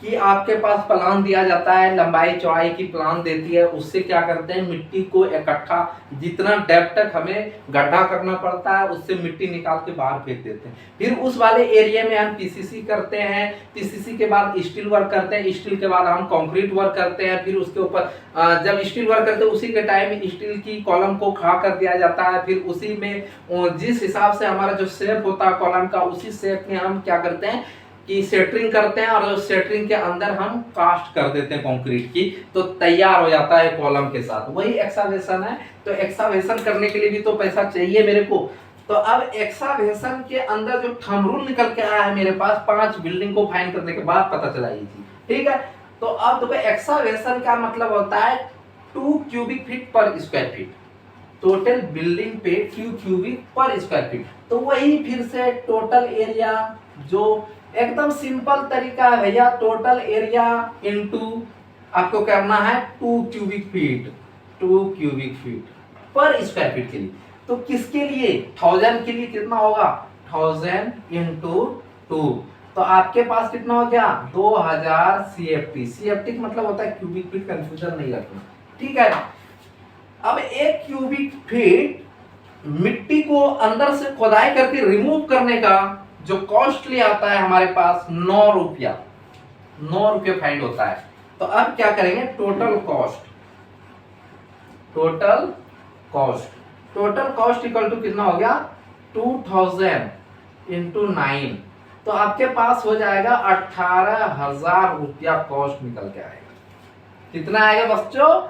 कि आपके पास प्लान दिया जाता है, लंबाई चौड़ाई की प्लान देती है, उससे क्या करते हैं मिट्टी को इकट्ठा, जितना डेप्थ तक हमें गड्ढा करना पड़ता है उससे मिट्टी निकाल के बाहर फेंक देते हैं। फिर उस वाले एरिया में हम पीसीसी करते हैं, पीसीसी के बाद स्टील वर्क करते हैं, स्टील के बाद हम कंक्रीट वर्क करते हैं। फिर उसके ऊपर जब स्टील वर्क करते हैं उसी के टाइम स्टील की कॉलम को खड़ा कर दिया जाता है। फिर उसी में जिस हिसाब से हमारा जो शेप होता है कॉलम का, उसी शेप में हम क्या करते हैं कि सेटरिंग करते हैं, और सेटरिंग के अंदर हम कास्ट कर देते हैं कंक्रीट की, तो तैयार हो जाता है कॉलम के साथ। वही एक्सावेशन है। तो एक्सावेशन करने के लिए भी तो पैसा चाहिए मेरे को। तो अब एक्सावेशन के अंदर जो थंब रूल निकल के आया है मेरे पास 5 बिल्डिंग को फाइंड करने के बाद पता चला ये चीज, ठीक है। तो अब देखो एक्सावेशन का मतलब होता है 2 क्यूबिक फीट पर स्क्वायर फीट, टोटल बिल्डिंग पे 2 क्यूबिक पर स्क्वायर फीट। तो वही फिर से टोटल एरिया, जो एकदम सिंपल तरीका है भैया, टोटल एरिया इनटू आपको करना है 2 क्यूबिक फीट, 2 क्यूबिक फीट पर स्क्वायर फीट के लिए। तो किसके लिए? 1000 के लिए कितना होगा? 1000 इंटू 2, तो आपके पास कितना हो गया? 2000 CFT। CFT का मतलब होता है क्यूबिक फीट, कंफ्यूजन नहीं रखना, ठीक है। अब 1 क्यूबिक फीट मिट्टी को अंदर से खोदाई करके रिमूव करने का जो कॉस्टली आता है हमारे पास 9 रुपया, 9 रुपये फाइंड होता है। तो अब क्या करेंगे? Total cost, total cost, total cost equal to कितना हो गया? 2000 इंटू 9, तो आपके पास हो जाएगा 18,000 रुपया कॉस्ट निकल के आएगा। कितना आएगा बच्चों?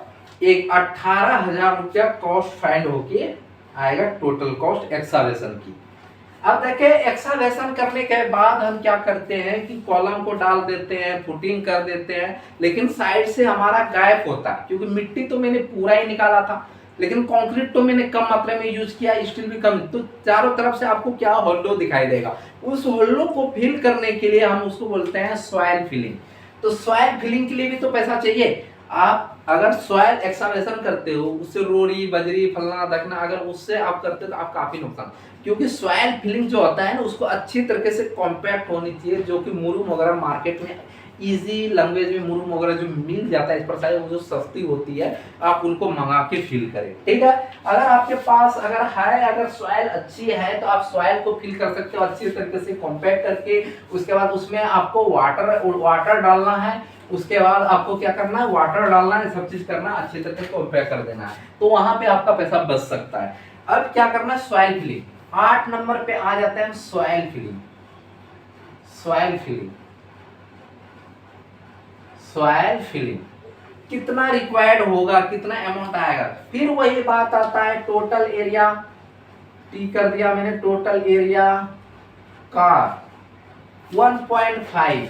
एक 18,000 रुपया कॉस्ट फाइंड होके आएगा, टोटल कॉस्ट एक्सावेशन की। अब देखिए एक्सावेशन करने के बाद हम क्या करते हैं कि कॉलम को डाल देते हैं, फुटिंग कर देते हैं, लेकिन साइड से हमारा गैप होता है, क्योंकि मिट्टी तो मैंने पूरा ही निकाला था, लेकिन कंक्रीट तो मैंने कम मात्रा में यूज किया, स्टील भी कम, तो चारों तरफ से आपको क्या होल्डो दिखाई देगा। उस होल्डो को फिल करने के लिए हम उसको बोलते हैं सॉइल फिलिंग। तो सॉइल फिलिंग के लिए भी तो पैसा चाहिए। आप अगर सॉइल एक्सावेशन करते हो, उससे रोड़ी बजरी फलना दखना, अगर उससे आप करते हो तो आप काफी नुकसान, क्योंकि सॉइल फिलिंग जो होता है ना उसको अच्छी तरीके से कॉम्पैक्ट होनी चाहिए, जो कि मुरुम वगैरह मार्केट में इजी लैंग्वेज में मुरुम वगैरह जो मिल जाता है इस प्रकार वो जो सस्ती होती है, आप उनको मंगा के फिल करें, ठीक है। अगर आपके पास अगर है, अगर सॉइल अच्छी है तो आप सॉइल को फिल कर सकते हो अच्छी तरीके से कॉम्पैक्ट करके। उसके बाद उसमें आपको वाटर डालना है, उसके बाद आपको क्या करना है? वाटर डालना है, सब चीज करना है, अच्छी तरह से कॉम्पैक्ट कर देना है, तो वहां पे आपका पैसा बच सकता है। अब क्या करना है? Soil filling. 8 नंबर पे आ जाते हैं soil filling. Soil filling, soil filling कितना रिक्वायर्ड होगा, कितना अमाउंट आएगा? फिर वही बात आता है टोटल एरिया, टी कर दिया मैंने, टोटल एरिया का 1.5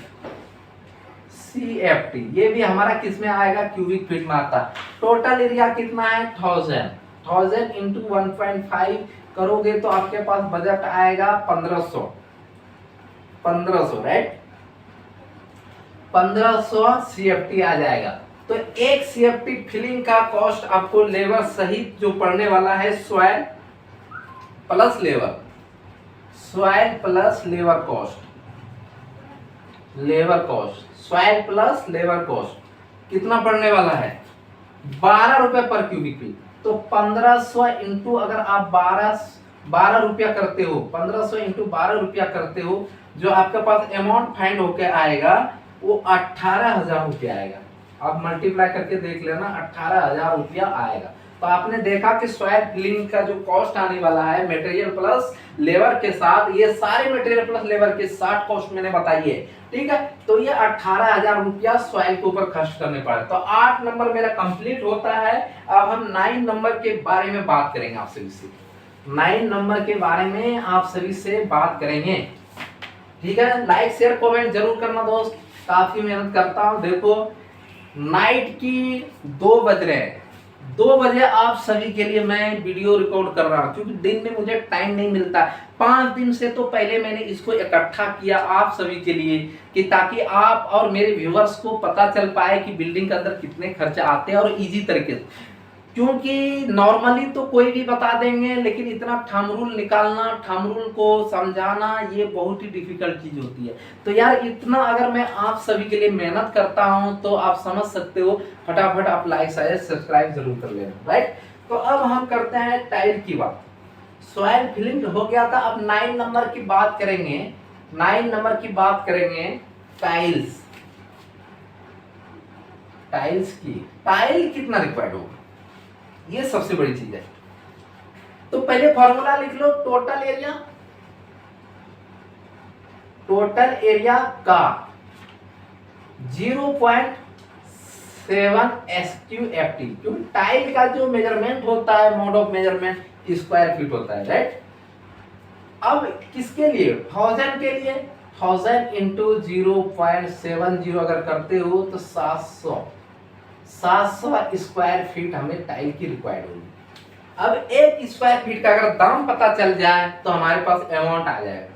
CFT, ये भी हमारा किस में आएगा? क्यूबिक फीट में आता है। टोटल एरिया कितना है? 1000 इंटू 1.5 करोगे तो आपके पास बजट आएगा 1500, राइट, 1500 CFT आ जाएगा। तो एक CFT फिलिंग का कॉस्ट आपको लेबर सहित जो पड़ने वाला है, soil plus labour, soil plus labour cost, labour cost, soil plus labour cost कितना पड़ने वाला है? 12 रुपए पर क्यूबिक फीट। तो 1500 इंटू अगर आप 12 रुपया करते हो, 1500 इंटू 12 रुपया करते हो, जो आपके पास अमाउंट फाइंड होके आएगा वो 18,000 रुपया आएगा। आप मल्टीप्लाई करके देख लेना, 18,000 रुपया आएगा। तो आपने देखा कि सॉइल फिलिंग का जो कॉस्ट आने वाला है मटेरियल प्लस लेबर के साथ, ये सारे मटेरियल प्लस लेबर के साथ कॉस्ट मैंने बताई है, ठीक है। तो ये 18,000 रुपया सॉइल के ऊपर खर्च करने पड़े। तो 8 नंबर मेरा कंप्लीट होता है। अब हम 9 नंबर के बारे में बात करेंगे आप सभी से, 9 नंबर के बारे में आप सभी से बात करेंगे, ठीक है। लाइक शेयर कमेंट जरूर करना दोस्त, काफी मेहनत करता हूँ। देखो नाइट की 2 बज रहे हैं, 2 बजे आप सभी के लिए मैं वीडियो रिकॉर्ड कर रहा हूँ, क्योंकि दिन में मुझे टाइम नहीं मिलता। 5 दिन से तो पहले मैंने इसको इकट्ठा किया आप सभी के लिए, कि ताकि आप और मेरे व्यूवर्स को पता चल पाए कि बिल्डिंग के अंदर कितने खर्चे आते हैं, और इजी तरीके से। क्योंकि नॉर्मली तो कोई भी बता देंगे, लेकिन इतना थंब रूल निकालना, थंब रूल को समझाना, ये बहुत ही डिफिकल्ट चीज होती है। तो यार इतना अगर मैं आप सभी के लिए मेहनत करता हूं तो आप समझ सकते हो, फटाफट आप लाइक शेयर सब्सक्राइब जरूर कर लेना, राइट। तो अब हम करते हैं टाइल की बात। सॉइल फिलिंग हो गया था, अब 9 नंबर की बात करेंगे। 9 नंबर की बात करेंगे टाइल्स। टाइल्स की टाइल कितना रिक्वायर्ड होगा, ये सबसे बड़ी चीज है। तो पहले फॉर्मूला लिख लो, टोटल एरिया। टोटल एरिया का 0.7 SQFT, क्योंकि टाइल का जो मेजरमेंट होता है, mode of measurement square feet होता है, राइट। अब किसके लिए, 1000 के लिए 1000 इंटू 0.70 अगर करते हो तो 700 स्क्वायर फीट हमें टाइल की रिक्वायर्ड होगी। अब 1 स्क्वायर फीट का अगर दाम पता चल जाए तो हमारे पास अमाउंट आ जाएगा,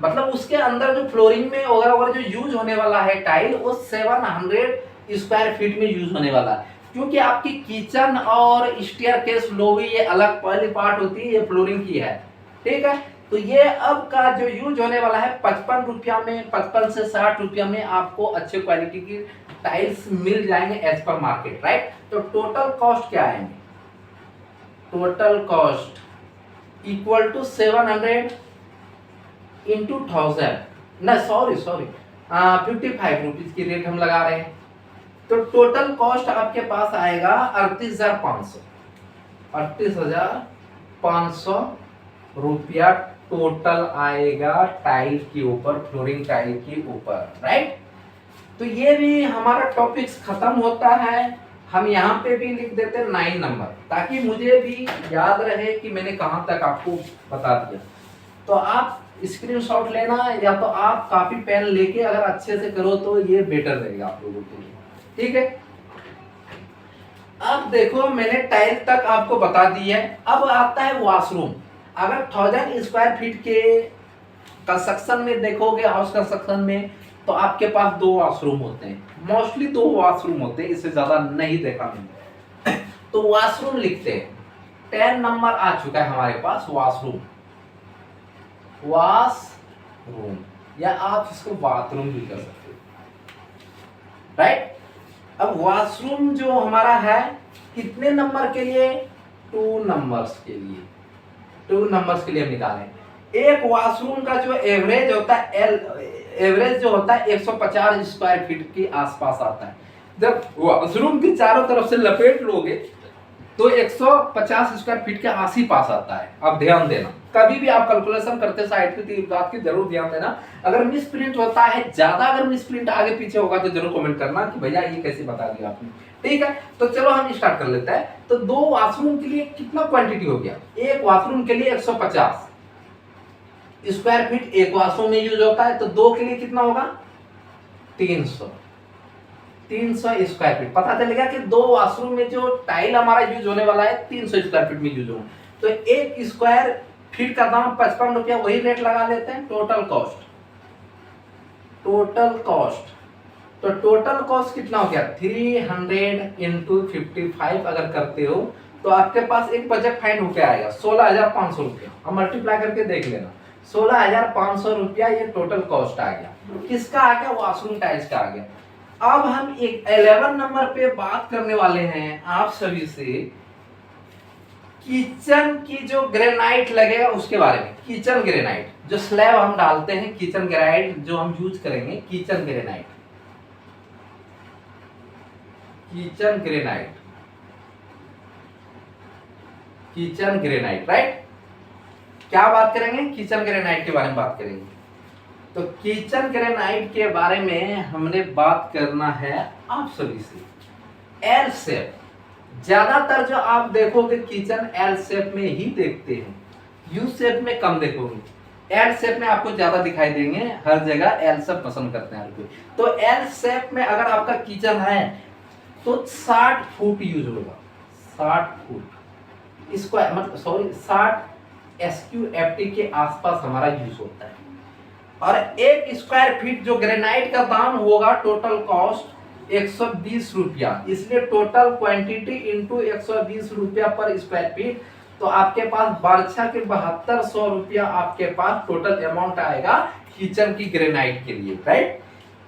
मतलब उसके अंदर जो फ्लोरिंग में और जो यूज होने वाला है टाइल, वो 700 स्क्वायर फीट में यूज होने वाला है। क्योंकि आपकी किचन और स्टेयरकेस लॉबी ये अलग पहली पार्ट होती है, ये फ्लोरिंग की है, ठीक है। तो ये अब का जो यूज होने वाला है 55 रुपया में, 55 से 60 रुपया में आपको अच्छे क्वालिटी की टाइल्स मिल जाएंगे एज पर मार्केट, राइट। तो टोटल कॉस्ट क्या आएंगे, total cost equal to 700 into 1000, ना सॉरी 55 रुपीज की रेट हम लगा रहे हैं। तो टोटल कॉस्ट आपके पास आएगा 38,500, 38,500 रुपया टोटल आएगा टाइल के ऊपर, फ्लोरिंग टाइल के ऊपर, राइट। तो ये भी हमारा टॉपिक्स खत्म होता है। हम यहाँ पे भी लिख देते हैं 9 नंबर, ताकि मुझे भी याद रहे कि मैंने कहाँ तक आपको बता दिया। तो आप स्क्रीनशॉट लेना, या तो आप कॉपी पेन लेके अगर अच्छे से करो तो ये बेटर रहेगा आप लोगों के लिए, ठीक है। अब देखो मैंने टाइल तक आपको बता दी है। अब आता है वॉशरूम। अगर 1000 स्क्वायर फीट के कंस्ट्रक्शन में देखोगे, हाउस कंस्ट्रक्शन में, तो आपके पास 2 वॉशरूम होते हैं, मोस्टली 2 वॉशरूम होते हैं, इससे ज्यादा नहीं देखा मैंने। तो वॉशरूम लिखते हैं, 10 नंबर आ चुका है हमारे पास वॉशरूम, वॉशरूम, या आप इसको बाथरूम भी कर सकते हो, राइट। अब वॉशरूम जो हमारा है कितने नंबर के लिए, 2 नंबर्स के लिए, 2 नंबर्स के लिए हम निकालें। एक वॉशरूम का जो एवरेज होता है, एवरेज जो होता है 150 स्क्वायर फीट के आसपास आता है। जब वॉशरूम की चारों तरफ से लपेट लोगे तो 150 स्क्वायर फीट के आस ही पास आता है। आप ध्यान देना, कभी भी आप कैलकुलेशन करते साइड पे तो बात की जरूर ध्यान देना। अगर मिस प्रिंट होता है ज्यादा, अगर मिस प्रिंट आगे पीछे होगा तो जरूर कमेंट करना कि भैया ये कैसे बता दिया आपने, ठीक है। तो चलो हम स्टार्ट कर लेते हैं। तो 2 वॉशरूम के लिए कितना क्वांटिटी हो गया, एक वॉशरूम के लिए 150 स्क्वायर फीट एक वॉशरूम में यूज होता है, तो 2 के लिए कितना होगा, 300 स्क्वायर फीट। पता चलेगा कि 2 वॉशरूम में जो टाइल हमारा यूज होने वाला है 300 स्क्वायर फीट में यूज होगा। तो 1 स्क्वायर फीट का दाम 55 रुपया, वही रेट लगा लेते हैं। टोटल कॉस्ट, टोटल कॉस्ट, तो टोटल कॉस्ट कितना हो गया, 300 इंटू 55 अगर करते हो तो आपके पास एक बजट फाइंड होके आएगा 16,500 रुपया। अब मल्टीप्लाई करके देख लेना, 16,500 रुपया ये टोटल कॉस्ट आ गया। किसका आ गया, वॉशरूम टाइल्स का आ गया। अब हम एक 11 नंबर पे बात करने वाले हैं आप सभी से, किचन की जो ग्रेनाइट लगेगा उसके बारे में। किचन ग्रेनाइट जो स्लैब हम डालते हैं, किचन ग्रेनाइट जो हम यूज करेंगे, kitchen granite, kitchen granite, kitchen granite, right. क्या बात करेंगे, किचन ग्रेनाइट के बारे में बात करेंगे। तो किचन ग्रेनाइट के बारे में हमने बात करना है आप सभी से। एल शेप, ज्यादातर जो आप देखोगे किचन एल शेप में ही देखते हैं, यू शेप में कम देखोगे। एल शेप में आपको ज्यादा दिखाई देंगे, हर जगह एल शेप पसंद करते हैं हर कोई। तो एल शेप में अगर आपका किचन है तो 60 फुट यूज होगा, 60 फुट स्क्वायर, मतलब सॉरी 60 SQFT के आसपास हमारा यूज होता है। और 1 स्क्वायर फीट जो ग्रेनाइट का दाम होगा टोटल कॉस्ट 120 रुपया, इसलिए टोटल क्वांटिटी इंटू 120 रुपया पर स्क्वायर फीट, तो आपके पास बर्छा के 7200 रुपया आपके पास टोटल अमाउंट आएगा किचन की ग्रेनाइट के लिए, राइट।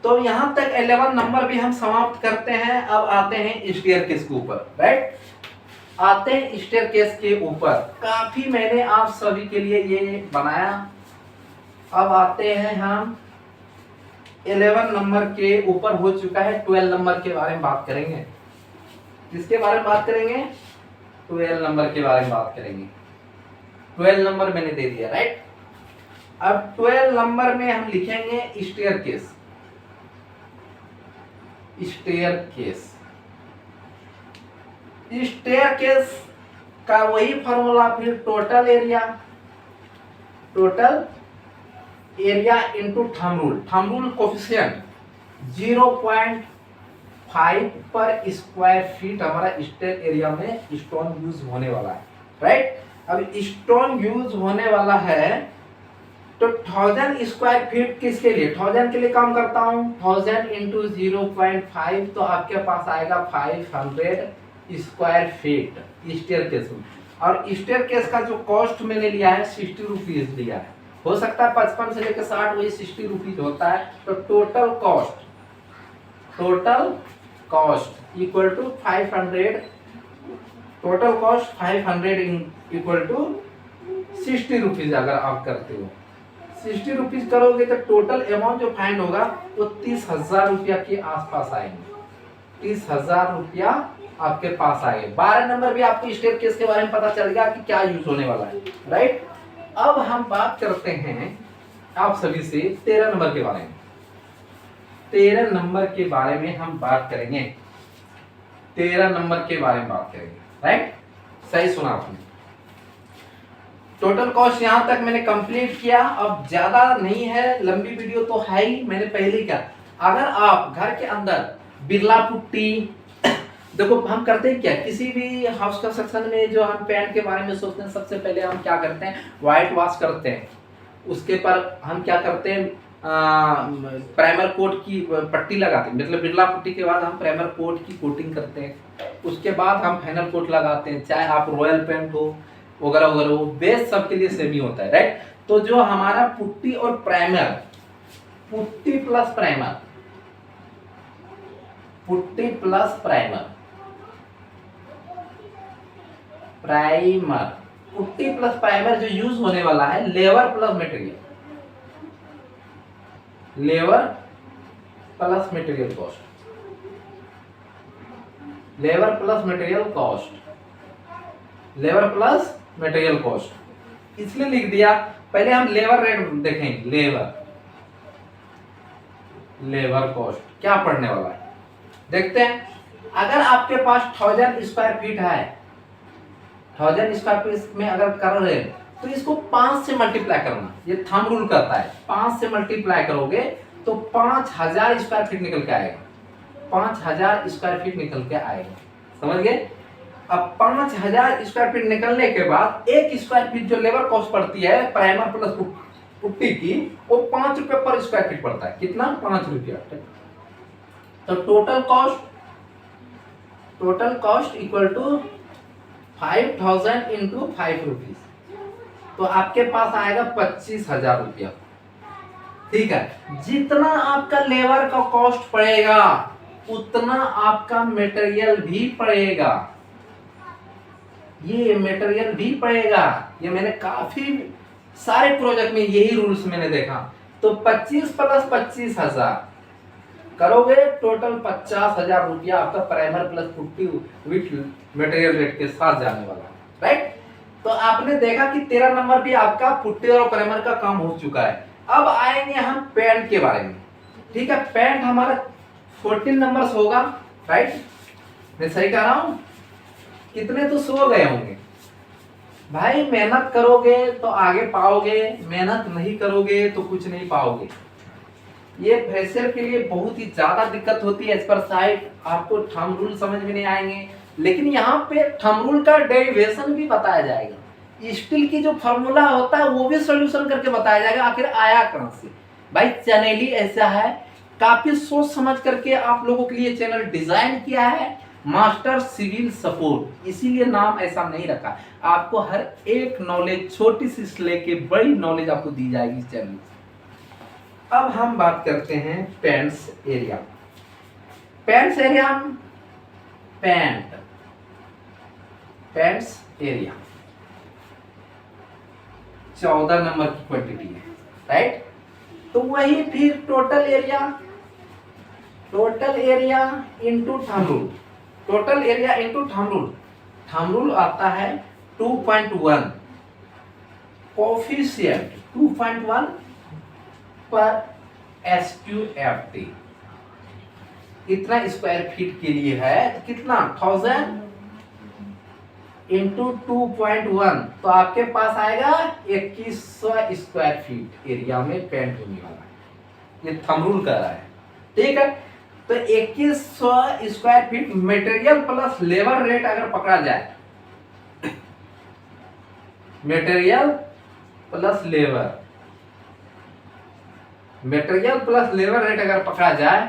तो यहां तक 11 नंबर भी हम समाप्त करते हैं। अब आते हैं स्टेयरकेस के ऊपर, राइट। आते हैं स्टेयरकेस के ऊपर, काफी मैंने आप सभी के लिए ये बनाया। अब आते हैं हम 11 नंबर के ऊपर हो चुका है, 12 नंबर के बारे में बात करेंगे। किसके बारे में बात करेंगे? 12 नंबर के बारे में बात करेंगे। 12 नंबर मैंने दे दिया, राइट। अब 12 नंबर में हम लिखेंगे स्टेयरकेस। स्टेयरकेस स्टेयरकेस का वही फॉर्मूला, फिर total area into thumb rule coefficient 0.5 पर स्क्वायर फीट हमारा स्टेयर एरिया में स्टोन यूज होने वाला है, राइट। अब स्टोन यूज होने वाला है तो 1000 स्क्वायर फीट किसके लिए, 1000 के लिए काम करता हूं, 1000 इंटू 0.5 तो आपके पास आएगा 500 स्क्वायर फीट स्टेयरकेस में। और स्टेयरकेस का जो कॉस्ट मैंने लिया है 60 रुपीज लिया है, हो सकता है 55 से लेकर 60 वही 60 रुपीज होता है। तो total cost equal to 500, total cost 500 equal to 60 rupees. अगर आप करते हो 60 रुपीज करोगे तो टोटल अमाउंट जो फाइंड होगा वो 30,000 रुपया के आसपास आएंगे। 30,000 रुपया आपके पास आएंगे। 12 नंबर भी आपको स्टेयरकेस के बारे में पता चल गया कि क्या यूज होने वाला है, राइट। अब हम बात करते हैं आप सभी से 13 नंबर के बारे में। 13 नंबर के बारे में हम बात करेंगे। 13 नंबर के बारे में बात करेंगे, राइट। सही सुना आपने। टोटल कॉस्ट यहां तक मैंने कंप्लीट किया। अब ज्यादा नहीं है, लंबी वीडियो तो है ही, मैंने पहले ही कहा। अगर आप घर के अंदर बिरला पुट्टी, देखो हम करते हैं क्या, किसी भी हाउस कंस्ट्रक्शन में जो हम पेंट के बारे में सोचते हैं, सबसे पहले हम क्या करते हैं, व्हाइट वॉश करते हैं। उसके पर हम क्या करते हैं, प्राइमर कोट की पट्टी लगाते हैं, मतलब बिरला पुट्टी के बाद हम प्राइमर कोट की कोटिंग करते हैं। उसके बाद हम फाइनल कोट लगाते हैं, चाहे आप रॉयल पेंट हो वगैरह वगैरह हो, बेस सबके लिए सेम ही होता है, राइट। तो जो हमारा पुट्टी और primer, putty plus primer, putty plus primer, putty plus primer जो यूज होने वाला है, labour plus material, labour plus material cost, labour plus material cost, labour plus material cost इसलिए लिख दिया। पहले हम लेबर रेट देखेंगे, लेबर कॉस्ट क्या पड़ने वाला है देखते हैं। अगर आपके पास 1000 स्क्वायर फीट है, 1000 स्क्वायर फीट में अगर कर रहे हैं तो इसको 5 से मल्टीप्लाई करना, ये थंब रूल करता है। 5 से मल्टीप्लाई करोगे तो 5000 स्क्वायर फीट निकल के आएगा, 5000 स्क्वायर फीट निकल के आएगा, समझ गए। अब 5000 स्क्वायर फीट निकलने के बाद 1 स्क्वायर फीट जो लेबर कॉस्ट पड़ती है प्राइमर प्लस पुट्टी की, वो 5 रुपए पर स्क्वायर फीट पड़ता है। कितना? 5 रुपया। तो total cost equal to 5000 into 5 rupees, तो आपके पास आएगा 25,000 रुपया, ठीक है। जितना आपका लेबर का कॉस्ट पड़ेगा उतना आपका मटेरियल भी पड़ेगा, ये मटेरियल भी पड़ेगा। ये मैंने काफी सारे प्रोजेक्ट में यही रूल्स मैंने देखा। तो 25 प्लस 25,000 करोगे, टोटल 50,000 रुपया आपका primer plus putty with material rate के साथ जाने वाला है, राइट। तो आपने देखा कि 13 नंबर भी आपका पुट्टी और प्राइमर का काम हो चुका है। अब आएंगे हम पेंट के बारे में, ठीक है। पेंट हमारा 14 नंबर होगा, राइट। मैं सही कह रहा हूं? कितने तो सो गए होंगे भाई। मेहनत करोगे तो आगे पाओगे, मेहनत नहीं करोगे तो कुछ नहीं पाओगे। ये फ्रेशर के लिए बहुत ही ज्यादा दिक्कत होती है। इस पर साइड आपको थंब रूल समझ में नहीं आएंगे, लेकिन यहाँ पे थंब रूल का डेरिवेशन भी बताया जाएगा, स्टील की जो फॉर्मूला होता है वो भी सॉल्यूशन करके बताया जाएगा आखिर आया कहां से। भाई चैनल ही ऐसा है, काफी सोच समझ करके आप लोगों के लिए चैनल डिजाइन किया है, मास्टर सिविल सपोर्ट, इसीलिए नाम ऐसा नहीं रखा। आपको हर एक नॉलेज छोटी सी से लेके बड़ी नॉलेज आपको दी जाएगी इस चैनल से। अब हम बात करते हैं pants area. Pants area, pants area 14 number की क्वांटिटी है, राइट। तो वही फिर total area into thumb rule, total area into thumb rule. Thumb rule आता है 2.1, कोफिशिएंट 2.1 पर SQFT, इतना स्क्वायर फीट के लिए है, तो कितना 1000 इंटू 2.1, तो आपके पास आएगा 2100 स्क्वायर फीट एरिया में पेंट होने वाला है, ये थंब रूल कर रहा है, ठीक है। तो 2100 square feet material plus labour rate अगर पकड़ा जाए, मटेरियल प्लस लेबर रेट अगर पकड़ा जाए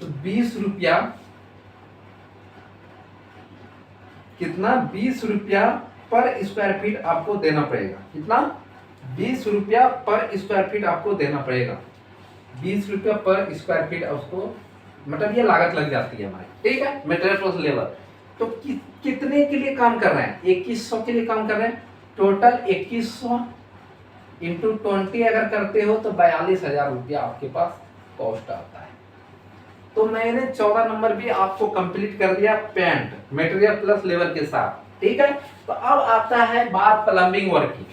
तो 20 रुपया, कितना 20 रुपया पर स्क्वायर फीट आपको देना पड़ेगा। कितना 20 रुपया पर स्क्वायर फीट आपको देना पड़ेगा, 20 रुपया पर स्क्वायर फीट उसको, मतलब ये लागत लग जाती है हमारी, ठीक है, मटेरियल प्लस लेबर। तो कितने के लिए काम कर रहे हैं, 2100 के लिए काम कर रहे हैं। टोटल 2100 इंटू 20 अगर करते हो तो 42,000 रुपया आपके पास कॉस्ट आता है। तो मैंने 14 नंबर भी आपको कंप्लीट कर दिया पेंट मटेरियल प्लस लेबर के साथ, ठीक है। तो अब आता है बात प्लम्बिंग वर्क की।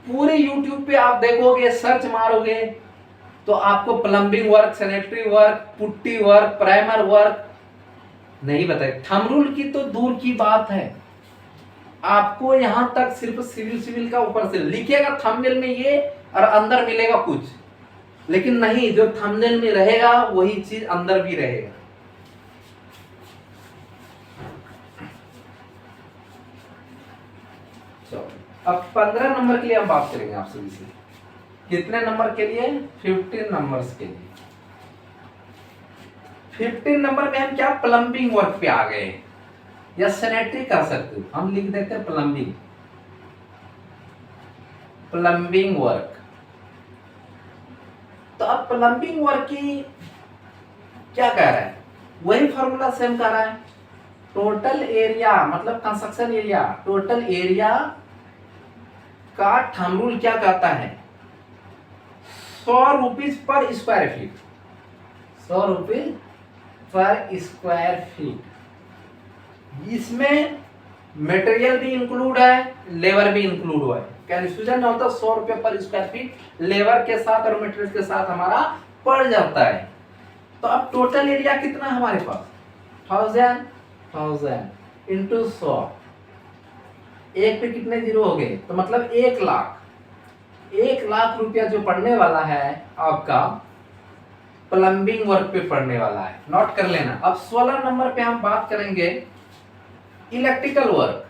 पूरे YouTube पे आप देखोगे, सर्च मारोगे तो आपको plumbing work, sanitary work, putty work, primer work नहीं बताए। थंब रूल की तो दूर की बात है, आपको यहां तक सिर्फ सिविल का ऊपर से लिखेगा थंबनेल में ये और अंदर मिलेगा कुछ, लेकिन नहीं, जो थंबनेल में रहेगा वही चीज अंदर भी रहेगा। चलो अब 15 नंबर के लिए हम बात करेंगे आपसे इसे। कितने नंबर के लिए, 15 नंबर्स के लिए। 15 नंबर में हम क्या प्लम्बिंग वर्क पे आ गए, या सैनिटरी कर सकते हो, हम लिख देते हैं प्लम्बिंग वर्क। तो अब प्लम्बिंग वर्क की क्या कह रहा है, वही फॉर्मूला सेम कर रहा है। टोटल एरिया मतलब कंस्ट्रक्शन एरिया, टोटल एरिया का थंब रूल क्या कहता है, 100 rupees per square feet, 100 rupees per square feet. इसमें मटेरियल भी इंक्लूड है, लेबर भी इंक्लूड हुआ है। कंफ्यूजन होता है, 100 रुपये पर स्क्वायर फीट लेबर के साथ और मटेरियल के साथ हमारा पड़ जाता है। तो अब टोटल एरिया कितना है हमारे पास, 1000 इंटू 100, एक पे कितने जीरो हो गए, तो मतलब 1 लाख रुपया जो पड़ने वाला है आपका प्लम्बिंग वर्क पे पड़ने वाला है, नोट कर लेना। अब 16 नंबर पे हम बात करेंगे इलेक्ट्रिकल वर्क।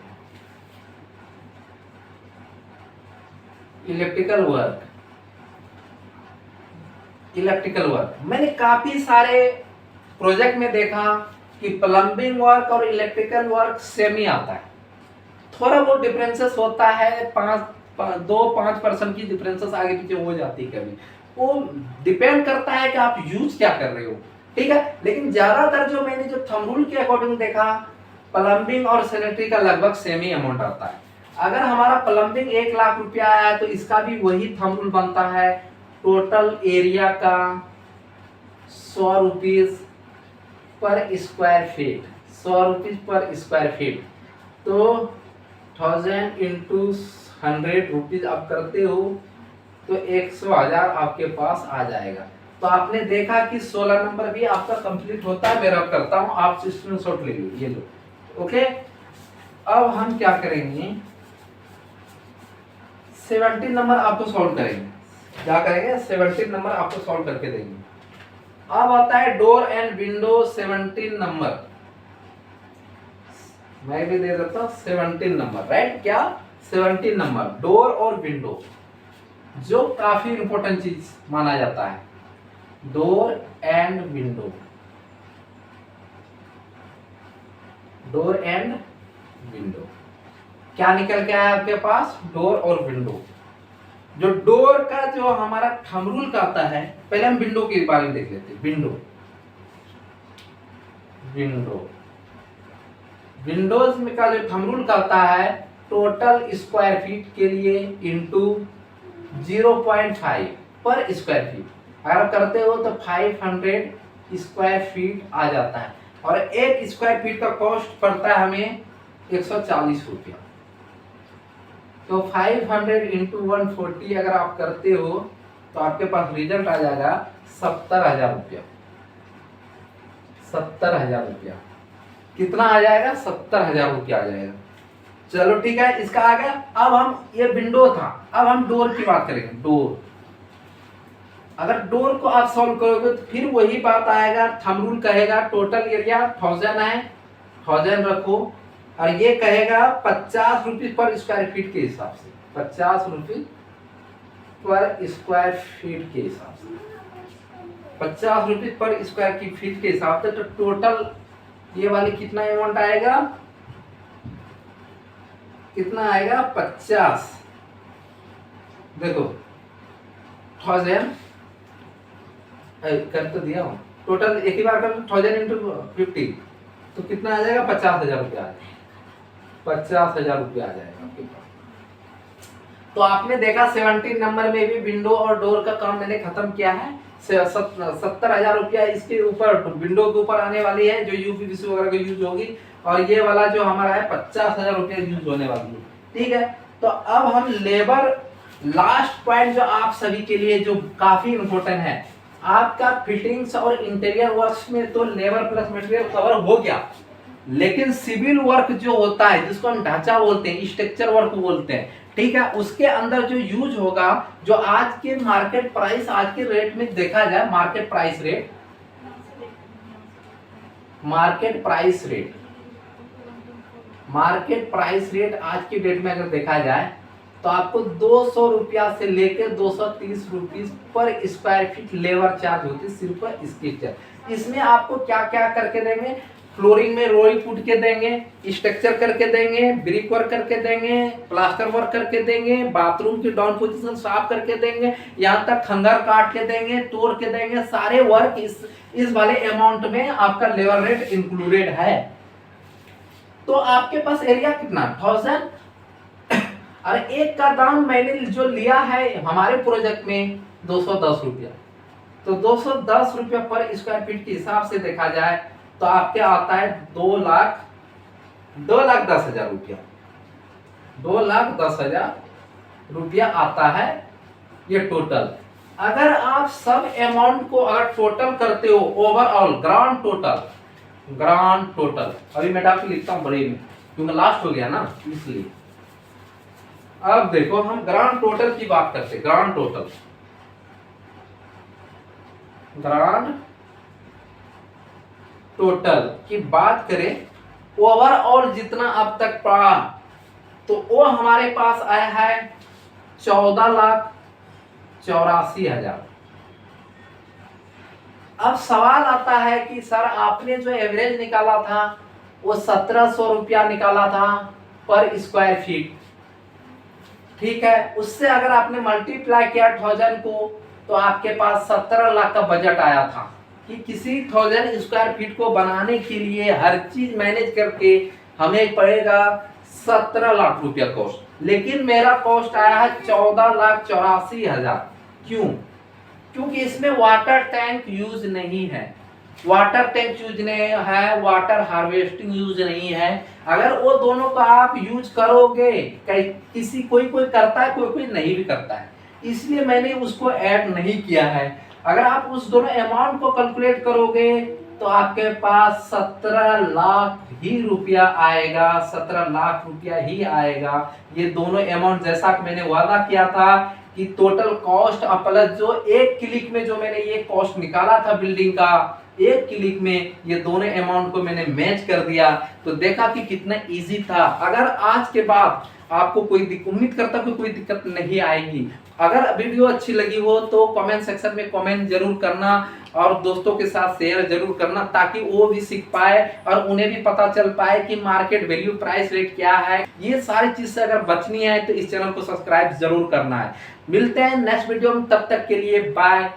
मैंने काफी सारे प्रोजेक्ट में देखा कि प्लम्बिंग वर्क और इलेक्ट्रिकल वर्क सेम ही आता है, थोड़ा बहुत डिफरेंसेस होता है, 2-5% की डिफरेंसेस आगे पीछे हो जाती है कभी, वो डिपेंड करता है कि आप यूज क्या कर रहे हो, ठीक है। लेकिन ज्यादातर जो मैंने जो थंब रूल के अकॉर्डिंग देखा, प्लम्बिंग और सैनिटरी का लगभग सेम ही अमाउंट आता है। अगर हमारा प्लम्बिंग 1 लाख रुपया आया तो इसका भी वही थंब रूल बनता है, टोटल एरिया का 100 rupees per square feet, 100 rupees per square feet. तो 1000 इंटू 100 रुपीज आप करते हो तो 100,000 आपके पास आ जाएगा। तो आपने देखा कि 16 नंबर भी आपका कंप्लीट होता है, मैं करता हूं, आप स्क्रीनशॉट ले लो, ये लो, ओके। अब हम क्या करेंगे, 17 नंबर आपको सॉल्व करेंगे, क्या करेंगे 17 नंबर आपको सॉल्व करके देंगे। अब आता है डोर एंड विंडो 17 नंबर। मैं भी दे देता हूँ 17 नंबर, राइट। क्या 17 नंबर, डोर और विंडो, जो काफी इंपॉर्टेंट चीज माना जाता है, door and window, door and window. क्या निकल के आया आपके पास, डोर और विंडो। जो डोर का जो हमारा थंब रूल का आता है, पहले हम विंडो के बारे में देख लेते हैं। विंडो, विंडो, विंडोज में का जो थंब रूल का आता है, टोटल स्क्वायर फीट के लिए इंटू 0.5 पर स्क्वायर फीट। अगर आप करते हो तो 500 स्क्वायर फीट आ जाता है, और एक स्क्वायर फीट का कॉस्ट पड़ता है हमें 140 रुपया। तो 500 इंटू 140 अगर आप करते हो तो आपके पास रिजल्ट आ जाएगा 70,000 रुपया। 70,000 रुपया कितना आ जाएगा, 70,000 रुपया आ जाएगा। चलो ठीक है, इसका आ गया। अब हम, ये विंडो था, अब हम डोर की बात करेंगे। डोर, अगर डोर को आप सॉल्व करोगे तो फिर वही बात आएगा, थंब रूल कहेगा टोटल एरिया 1000 है, 1000 रखो, और ये कहेगा 50 रुपये पर स्क्वायर फीट के हिसाब से, 50 रुपये पर स्क्वायर फीट के हिसाब से, 50 रुपये पर स्क्वायर की फीट के हिसाब से। तो टोटल ये वाली कितना अमाउंट आएगा, कितना आएगा, 50। देखो 1000 कर तो दिया हूँ, टोटल एक ही बार कर 1000 इंटू 50 तो कितना आ जाएगा, 50,000 रुपया आ जाएगा, 50,000 रुपया आ जाएगा आपके पास। तो आपने देखा 17 नंबर में भी विंडो और डोर का काम मैंने खत्म किया है। 70,000 रुपया इसके ऊपर, विंडो के ऊपर आने वाली है, जो यूपीवीसी वगैरह का यूज होगी, और ये वाला जो हमारा है 50,000 रुपया यूज होने वाली है। ठीक है, तो अब हम लेबर, लास्ट पॉइंट जो आप सभी के लिए जो काफी इंपॉर्टेंट है, आपका फिटिंग्स और इंटीरियर वर्क्स में तो लेबर प्लस मटेरियल कवर हो गया, लेकिन सिविल वर्क जो होता है, जिसको हम ढांचा बोलते हैं, स्ट्रक्चर वर्क बोलते हैं, ठीक है, उसके अंदर जो यूज होगा, जो आज के मार्केट प्राइस, आज के रेट में देखा जाए, market price rate, market price rate, market price rate आज की डेट में अगर देखा जाए तो आपको 200 रुपया से लेकर 230 rupees per square feet labour charge होती है, सिर्फ इसकी चार्ज। इसमें आपको क्या क्या करके देंगे, फ्लोरिंग में रोई फुट के देंगे, स्ट्रक्चर करके देंगे, ब्रिक वर्क करके देंगे, प्लास्टर वर्क करके देंगे, बाथरूम की डाउन पोजीशन साफ करके देंगे, यहाँ तक खंगार काट के देंगे, तोड़ के देंगे, सारे वर्क इस वाले अमाउंट में आपका लेबर रेट इंक्लूडेड है। तो आपके पास एरिया कितना, 1000, और एक का दाम मैंने जो लिया है हमारे प्रोजेक्ट में 210 रुपया। तो 210 रुपया पर स्क्वायर फीट के हिसाब से देखा जाए तो आपके आता है 2,10,000 रुपया, 2,10,000 रुपया आता है ये टोटल। अगर आप सब अमाउंट को अगर टोटल करते हो, overall grand total, grand total, अभी मैं आपको लिखता हूं बड़े में क्योंकि लास्ट हो गया ना, इसलिए। अब देखो हम ग्रांड टोटल की बात करते हैं, ग्रांड टोटल, ग्रांड टोटल की बात करें, ओवरऑल जितना अब तक पड़ा तो वो हमारे पास आया है 14,84,000। अब सवाल आता है कि सर आपने जो एवरेज निकाला था वो 1,700 रुपया निकाला था पर स्क्वायर फीट, ठीक है, उससे अगर आपने मल्टीप्लाई किया 1000 को तो आपके पास 17 लाख का बजट आया था कि किसी 1000 स्क्वायर फीट को बनाने के लिए हर चीज मैनेज करके हमें पड़ेगा 17 लाख रुपया कॉस्ट, लेकिन मेरा कॉस्ट आया है 14,84,000। क्यों? क्योंकि इसमें वाटर टैंक यूज नहीं है, वाटर टैंक यूज नहीं है, वाटर हार्वेस्टिंग यूज नहीं है। अगर वो दोनों का आप यूज करोगे, किसी कोई करता है, कोई नहीं भी करता है, इसलिए मैंने उसको ऐड नहीं किया है। अगर आप उस दोनों अमाउंट को कैलकुलेट करोगे तो आपके पास 17 लाख ही रुपया आएगा, 17 लाख रुपया ही आएगा। ये दोनों अमाउंट जैसा कि मैंने वादा किया था कि टोटल कॉस्ट प्लस जो एक क्लिक में जो मैंने ये कॉस्ट निकाला था बिल्डिंग का, एक क्लिक में ये दोनों अमाउंट को मैंने मैच कर दिया। तो देखा कि कितना इजी था। अगर आज के बाद आपको उम्मीद करता हूं कि कोई दिक्कत नहीं आएगी। अगर वीडियो अच्छी लगी हो तो कमेंट सेक्शन में कमेंट जरूर करना और दोस्तों के साथ शेयर जरूर करना, ताकि वो भी सीख पाए और उन्हें भी पता चल पाए कि मार्केट वैल्यू प्राइस रेट क्या है। ये सारी चीज से अगर बचनी है तो इस चैनल को सब्सक्राइब जरूर करना है। मिलते हैं नेक्स्ट वीडियो में, तब तक के लिए बाय।